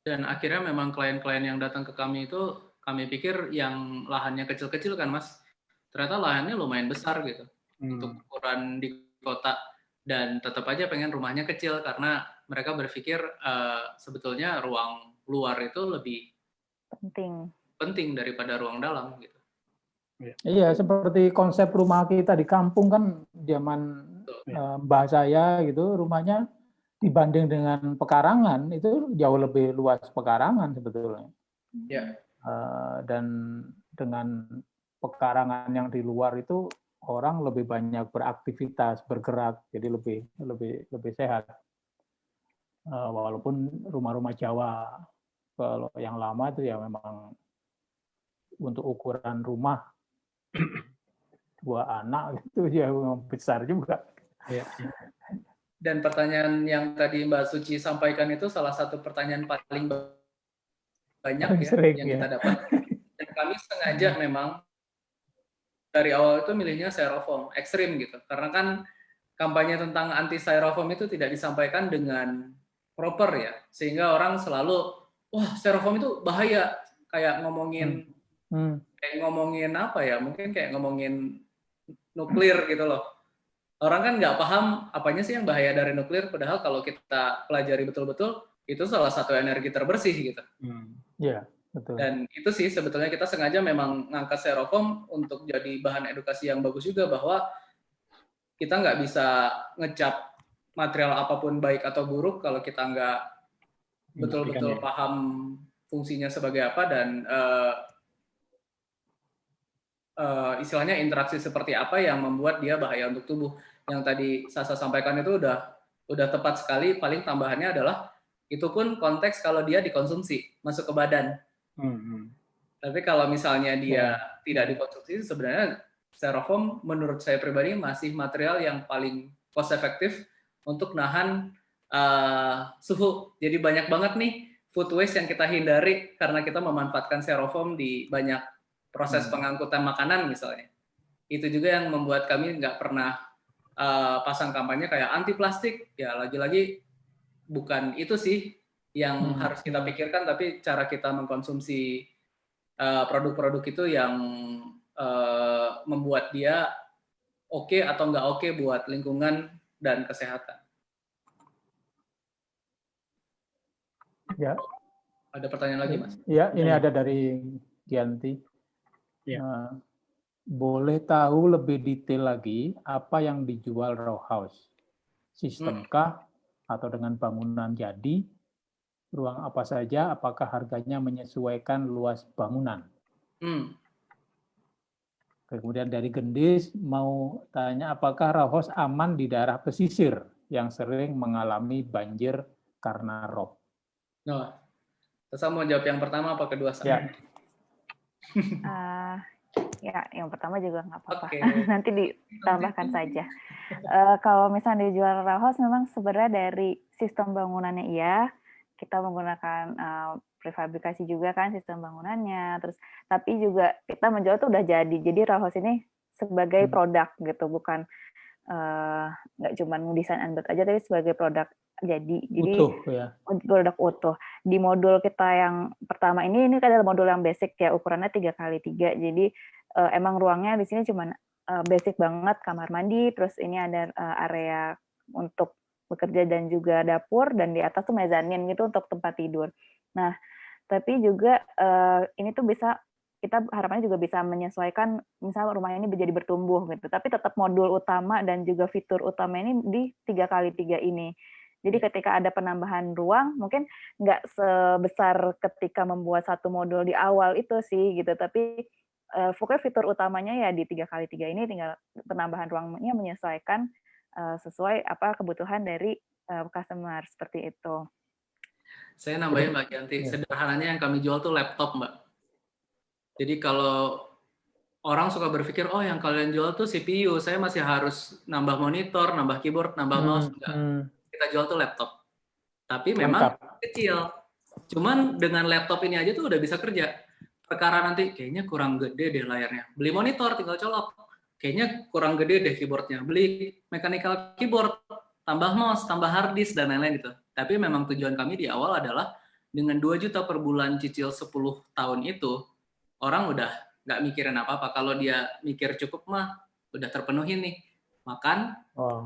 Dan akhirnya memang klien-klien yang datang ke kami itu, kami pikir yang lahannya kecil-kecil kan Mas, ternyata lahannya lumayan besar gitu untuk ukuran di kota, dan tetap aja pengen rumahnya kecil karena mereka berpikir sebetulnya ruang luar itu lebih penting daripada ruang dalam gitu. Iya, seperti konsep rumah kita di kampung kan zaman mbah saya gitu, rumahnya dibanding dengan pekarangan itu jauh lebih luas pekarangan sebetulnya. Dan dengan pekarangan yang di luar itu orang lebih banyak beraktivitas, bergerak, jadi lebih sehat. Walaupun rumah-rumah Jawa kalau yang lama itu ya memang untuk ukuran rumah 2 anak itu ya besar juga. Dan pertanyaan yang tadi Mbak Suci sampaikan itu salah satu pertanyaan paling banyak yang kita dapat. Dan kami sengaja memang dari awal itu milihnya styrofoam ekstrim gitu, karena kan kampanye tentang anti styrofoam itu tidak disampaikan dengan proper ya, sehingga orang selalu wah styrofoam itu bahaya, kayak ngomongin apa ya, mungkin kayak ngomongin nuklir gitu loh. Orang kan nggak paham apanya sih yang bahaya dari nuklir, padahal kalau kita pelajari betul-betul itu salah satu energi terbersih gitu. Betul. Dan itu sih sebetulnya kita sengaja memang ngangkat styrofoam untuk jadi bahan edukasi yang bagus juga, bahwa kita nggak bisa ngecap material apapun baik atau buruk kalau kita nggak betul-betul paham fungsinya sebagai apa dan istilahnya interaksi seperti apa yang membuat dia bahaya untuk tubuh. Yang tadi Sasa sampaikan itu udah tepat sekali. Paling tambahannya adalah itu pun konteks kalau dia dikonsumsi masuk ke badan. Tapi kalau misalnya dia tidak dikonsumsi, sebenarnya styrofoam menurut saya pribadi masih material yang paling cost efektif untuk nahan suhu. Jadi banyak banget nih food waste yang kita hindari karena kita memanfaatkan styrofoam di banyak proses pengangkutan makanan misalnya. Itu juga yang membuat kami nggak pernah pasang kampanye kayak anti plastik. Ya lagi-lagi bukan itu sih yang harus kita pikirkan, tapi cara kita mengkonsumsi produk-produk itu yang membuat dia oke atau nggak oke buat lingkungan dan kesehatan. Ya. Ada pertanyaan lagi, Mas? Ya, ini ada dari Gianti. Boleh tahu lebih detail lagi apa yang dijual row house? Sistemkah atau dengan bangunan jadi? Ruang apa saja? Apakah harganya menyesuaikan luas bangunan? Kemudian dari Gendis mau tanya apakah row house aman di daerah pesisir yang sering mengalami banjir karena rob? Saya mau jawab yang pertama apa kedua? Ya, yang pertama juga nggak apa-apa. Nanti ditambahkan saja. Kalau misalnya dijual row house, memang sebenarnya dari sistem bangunannya iya, kita menggunakan prefabrikasi juga kan sistem bangunannya. Terus, tapi juga kita menjual itu udah jadi. Jadi row house ini sebagai produk gitu, bukan nggak cuma desain and build aja, tapi sebagai produk jadi utuh, ya. Produk utuh. Di modul kita yang pertama ini adalah modul yang basic ya, ukurannya 3x3. Jadi emang ruangnya di sini cuma basic banget, kamar mandi, terus ini ada area untuk bekerja dan juga dapur, dan di atas tuh mezanin gitu untuk tempat tidur. Nah, tapi juga ini tuh bisa, kita harapannya juga bisa menyesuaikan, misal rumah ini menjadi bertumbuh gitu, tapi tetap modul utama dan juga fitur utama ini di 3x3 ini. Jadi ketika ada penambahan ruang, mungkin nggak sebesar ketika membuat satu modul di awal itu sih gitu, tapi pokoknya fitur utamanya ya di 3x3 ini tinggal penambahan ruangnya menyesuaikan sesuai apa kebutuhan dari customer, seperti itu. Saya nambahin Mbak Yanti, sederhananya yang kami jual tuh laptop Mbak. Jadi kalau orang suka berpikir, oh yang kalian jual tuh CPU, saya masih harus nambah monitor, nambah keyboard, nambah mouse. Enggak. Kita jual tuh laptop. Tapi memang kecil. Cuman dengan laptop ini aja tuh udah bisa kerja. Perkara nanti kayaknya kurang gede deh layarnya. Beli monitor tinggal colok. Kayaknya kurang gede deh keyboardnya. Beli mechanical keyboard, tambah mouse, tambah hard disk dan lain-lain gitu. Tapi memang tujuan kami di awal adalah dengan 2 juta per bulan cicil 10 tahun itu, orang udah nggak mikirin apa-apa. Kalau dia mikir cukup mah udah terpenuhi nih. Makan,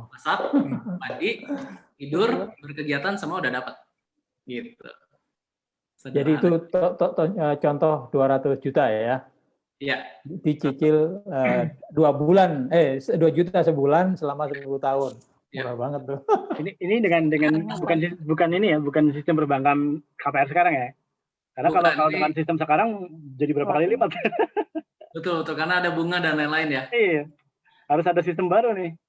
masak, mandi, tidur, berkegiatan semua udah dapat. Gitu. Jadi itu contoh 200 juta ya? Iya. Dicicil 2 bulan, 2 juta sebulan selama 10 tahun. Murah banget tuh. Ini dengan bukan ini ya, bukan sistem perbankan KPR sekarang ya? Karena kalau dengan sistem sekarang jadi berapa kali lipat? Betul, karena ada bunga dan lain-lain ya. Iya, harus ada sistem baru nih.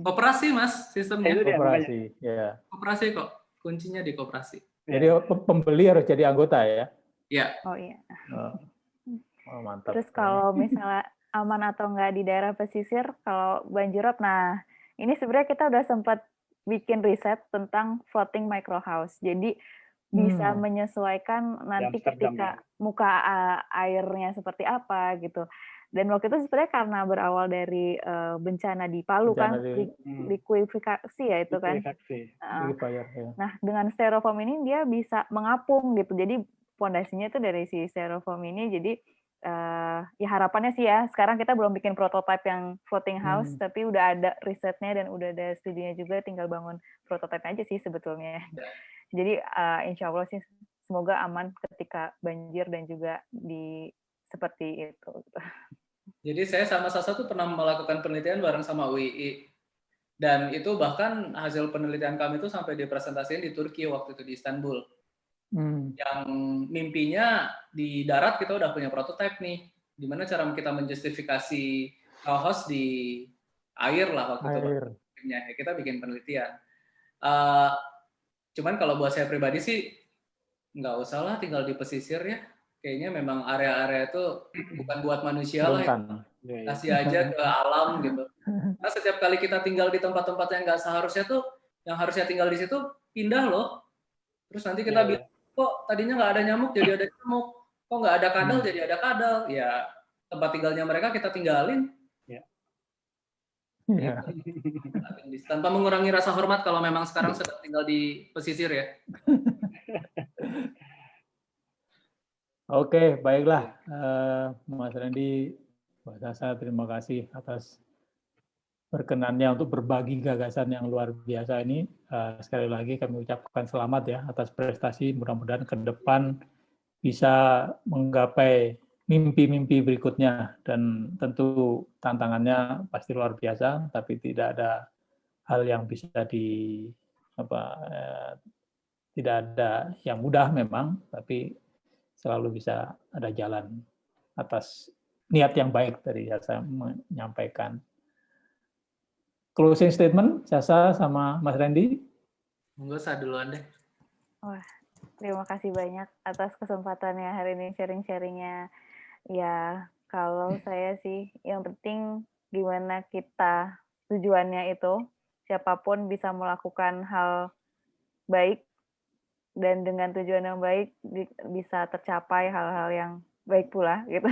Koperasi Mas, sistemnya. Koperasi, ya. Koperasi kok, kuncinya di koperasi. Jadi pembeli harus jadi anggota ya? Iya. Oh iya. Oh, mantap. Terus kalau misalnya aman atau enggak di daerah pesisir, kalau banjirop, nah ini sebenarnya kita udah sempat bikin riset tentang floating micro house. Jadi bisa menyesuaikan nanti ketika muka airnya seperti apa gitu. Dan waktu itu sebenarnya karena berawal dari bencana di Palu kan, likuifikasi ya itu kan. Nah dengan styrofoam ini dia bisa mengapung gitu. Jadi fondasinya itu dari si styrofoam ini. Jadi ya harapannya sih ya, sekarang kita belum bikin prototipe yang floating house, tapi udah ada risetnya dan udah ada studinya juga, tinggal bangun prototipe aja sih sebetulnya. Jadi insya Allah sih semoga aman ketika banjir dan juga di seperti itu. Jadi saya sama Sasa tuh pernah melakukan penelitian bareng sama UII. Dan itu bahkan hasil penelitian kami itu sampai dipresentasikan di Turki waktu itu di Istanbul. Yang mimpinya di darat kita udah punya prototipe nih. Gimana cara kita menjustifikasi house di air lah waktu itu. Kita bikin penelitian. Cuman kalau buat saya pribadi sih nggak usah lah tinggal di pesisir ya. Kayaknya memang area-area itu bukan buat manusia lah. Ya. Kasih aja ke alam gitu. Karena setiap kali kita tinggal di tempat-tempat yang nggak seharusnya tuh, yang harusnya tinggal di situ pindah loh. Terus nanti kita bilang, kok tadinya nggak ada nyamuk jadi ada nyamuk, kok nggak ada kadal jadi ada kadal. Ya tempat tinggalnya mereka kita tinggalin. Ya. Tanpa mengurangi rasa hormat kalau memang sekarang sedang tinggal di pesisir ya. Oke, baiklah, Mas Randy, Mbak Sasa, terima kasih atas berkenannya untuk berbagi gagasan yang luar biasa ini. Sekali lagi kami ucapkan selamat ya atas prestasi, mudah-mudahan ke depan bisa menggapai mimpi-mimpi berikutnya, dan tentu tantangannya pasti luar biasa, tapi tidak ada hal yang bisa tidak ada yang mudah memang, tapi selalu bisa ada jalan atas niat yang baik tadi saya menyampaikan. Closing statement, Sasa sama Mas Randy? Monggo saya duluan deh. Wah, terima kasih banyak atas kesempatannya hari ini, sharing-sharingnya. Ya, kalau saya sih yang penting gimana kita tujuannya itu, siapapun bisa melakukan hal baik, dan dengan tujuan yang baik bisa tercapai hal-hal yang baik pula gitu.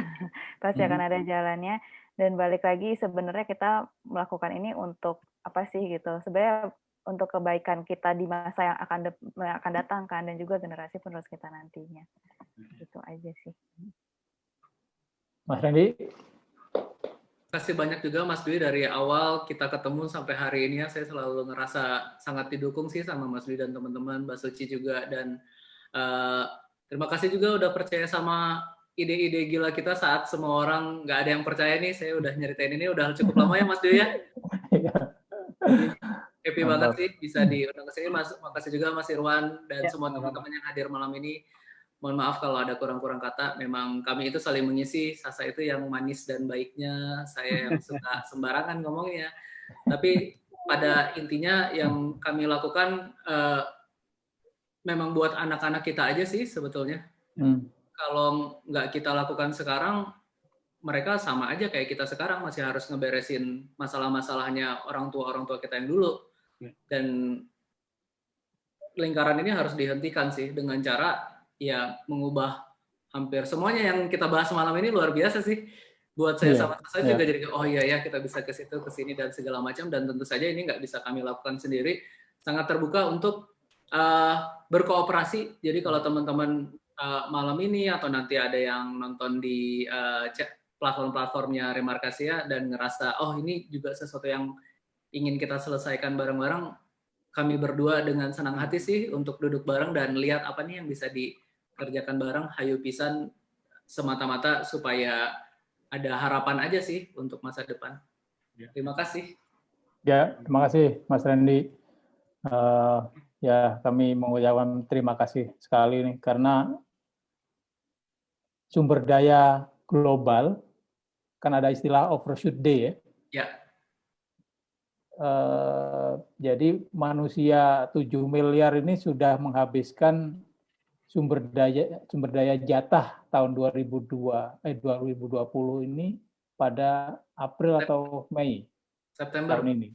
Pasti akan ada jalannya. Dan balik lagi sebenarnya kita melakukan ini untuk apa sih gitu. Sebenarnya untuk kebaikan kita di masa yang akan datang kan, dan juga generasi penerus kita nantinya. Itu aja sih. Mas Randy. Kasih banyak juga Mas Dwi, dari awal kita ketemu sampai hari ini ya, saya selalu ngerasa sangat didukung sih sama Mas Dwi dan teman-teman, Mbak Suci juga, dan terima kasih juga udah percaya sama ide-ide gila kita saat semua orang nggak ada yang percaya nih. Saya udah nyeritain ini udah cukup lama ya Mas Dwi ya. Happy banget sih bisa diundang ke sini. Makasih juga Mas Irwan dan semua teman-teman yang hadir malam ini. Mohon maaf kalau ada kurang-kurang kata. Memang kami itu saling mengisi. Sasa itu yang manis dan baiknya, saya yang suka sembarangan ngomongnya. Tapi pada intinya yang kami lakukan memang buat anak-anak kita aja sih sebetulnya. Kalau nggak kita lakukan sekarang, mereka sama aja kayak kita sekarang, masih harus ngeberesin masalah-masalahnya orang tua kita yang dulu. Dan lingkaran ini harus dihentikan sih dengan cara ya mengubah hampir semuanya yang kita bahas malam ini. Luar biasa sih buat saya sama saya juga jadi oh iya ya kita bisa ke situ ke sini dan segala macam. Dan tentu saja ini nggak bisa kami lakukan sendiri, sangat terbuka untuk berkooperasi. Jadi kalau teman-teman malam ini atau nanti ada yang nonton di platform-platformnya Remarkasia dan ngerasa oh ini juga sesuatu yang ingin kita selesaikan bareng-bareng, kami berdua dengan senang hati sih untuk duduk bareng dan lihat apa nih yang bisa dikerjakan bareng. Hayu pisan, semata-mata supaya ada harapan aja sih untuk masa depan. Terima kasih. Ya, terima kasih Mas Randy. Ya, kami mengucapkan terima kasih sekali nih karena sumber daya global kan ada istilah overshoot day ya. Ya. Jadi manusia 7 miliar ini sudah menghabiskan sumber daya jatah tahun 2020 ini pada April atau Mei September tahun ini.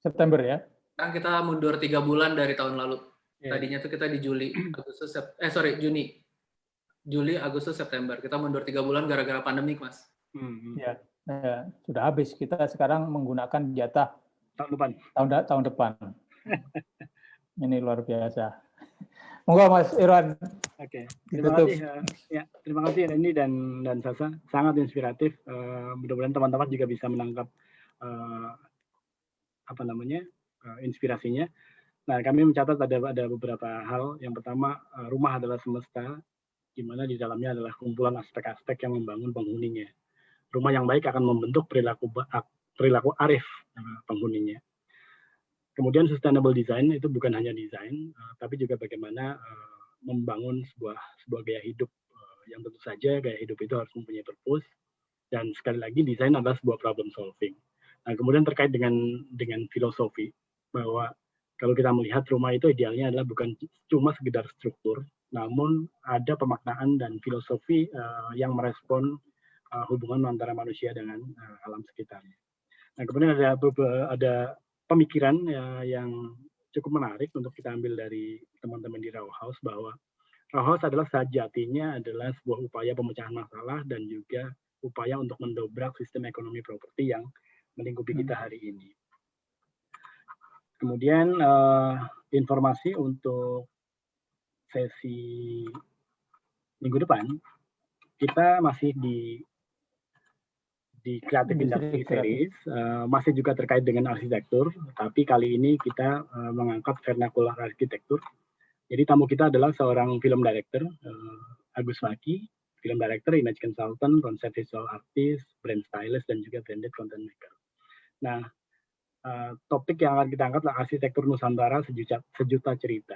September ya. Kan kita mundur 3 bulan dari tahun lalu. Tadinya tuh kita di Juni, Agustus, September. Kita mundur 3 bulan gara-gara pandemik, Mas. Ya, sudah habis. Kita sekarang menggunakan jatah tahun depan. Ini luar biasa. Monggo Mas Irwan. Oke, terima kasih. Ya, terima kasih Randy dan Sasa. Sangat inspiratif. Mudah-mudahan teman-teman juga bisa menangkap inspirasinya. Nah, kami mencatat ada beberapa hal. Yang pertama, rumah adalah semesta, di mana di dalamnya adalah kumpulan aspek-aspek yang membangun penghuninya. Rumah yang baik akan membentuk perilaku arif penghuninya. Kemudian sustainable design itu bukan hanya desain, tapi juga bagaimana membangun sebuah gaya hidup yang tentu saja gaya hidup itu harus mempunyai purpose, dan sekali lagi desain adalah sebuah problem solving. Nah, kemudian terkait dengan filosofi, bahwa kalau kita melihat rumah itu idealnya adalah bukan cuma sekedar struktur, namun ada pemaknaan dan filosofi yang merespon hubungan antara manusia dengan alam sekitarnya. Nah, kemudian ada pemikiran yang cukup menarik untuk kita ambil dari teman-teman di Row House, bahwa Row House adalah sejatinya adalah sebuah upaya pemecahan masalah dan juga upaya untuk mendobrak sistem ekonomi properti yang melingkupi kita hari ini. Kemudian informasi untuk sesi minggu depan, kita masih di Creative Industry Series, masih juga terkait dengan arsitektur, tapi kali ini kita mengangkat vernacular arsitektur. Jadi tamu kita adalah seorang film director, Agus Maki, film director, image consultant, concept visual artist, brand stylist, dan juga branded content maker. Nah, topik yang akan kita angkat adalah arsitektur Nusantara sejuta cerita.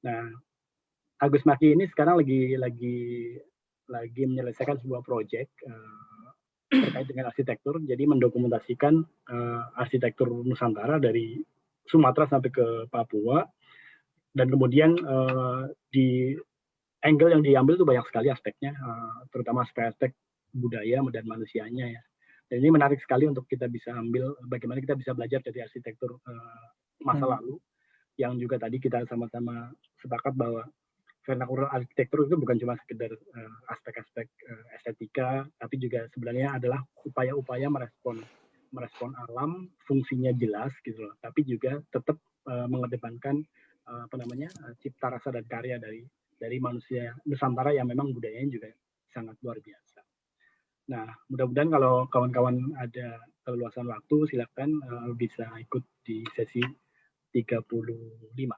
Nah, Agus Maki ini sekarang lagi menyelesaikan sebuah project terkait dengan arsitektur, jadi mendokumentasikan arsitektur Nusantara dari Sumatera sampai ke Papua, dan kemudian di angle yang diambil itu banyak sekali aspeknya, terutama aspek budaya dan manusianya ya. Dan ini menarik sekali untuk kita bisa ambil bagaimana kita bisa belajar dari arsitektur masa lalu, yang juga tadi kita sama-sama sepakat bahwa vernacular arsitektur itu bukan cuma sekedar aspek-aspek estetika, tapi juga sebenarnya adalah upaya-upaya merespon alam, fungsinya jelas gitu loh, tapi juga tetap mengedepankan cipta rasa dan karya dari manusia Nusantara yang memang budayanya juga sangat luar biasa. Nah, mudah-mudahan kalau kawan-kawan ada keluasan waktu, silakan bisa ikut di sesi 35.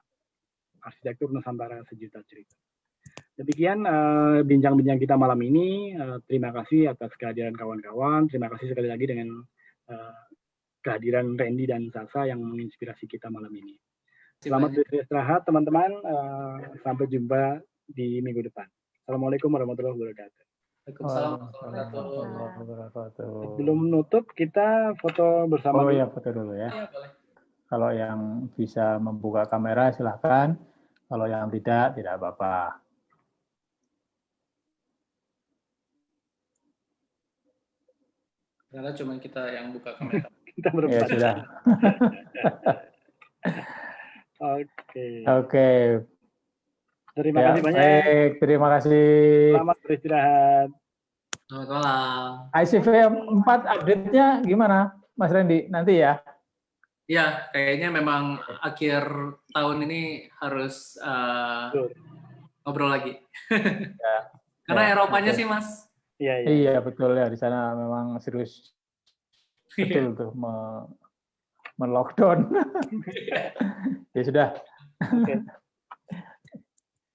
Arsitektur Nusantara Sejuta Cerita. Demikian bincang-bincang kita malam ini. Terima kasih atas kehadiran kawan-kawan. Terima kasih sekali lagi dengan kehadiran Randy dan Sasa yang menginspirasi kita malam ini. Selamat beristirahat teman-teman. Sampai jumpa di minggu depan. Assalamualaikum warahmatullahi wabarakatuh. Waalaikumsalam warahmatullahi wabarakatuh. Sebelum menutup, kita foto bersama. Oh iya, foto dulu ya. Kalau yang bisa membuka kamera silahkan. Kalau yang tidak apa-apa. Karena cuma kita yang buka kamera. Kita berempat. Ya sudah. Oke. Terima kasih banyak. Baik, terima kasih. Selamat beristirahat. Selamat malam. ICV 4 update-nya gimana, Mas Randy? Nanti ya? Ya, kayaknya memang akhir tahun ini harus ngobrol lagi. Ya. Karena ya, Eropanya betul. sih, Mas. Iya, betul ya. Di sana memang serius betul tuh melockdown. Ya sudah.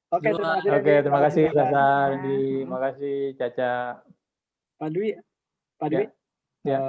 Oke, terima kasih. Oke, terima kasih Sasa, Randy. Terima kasih Caca. Pak Dwi. Ya.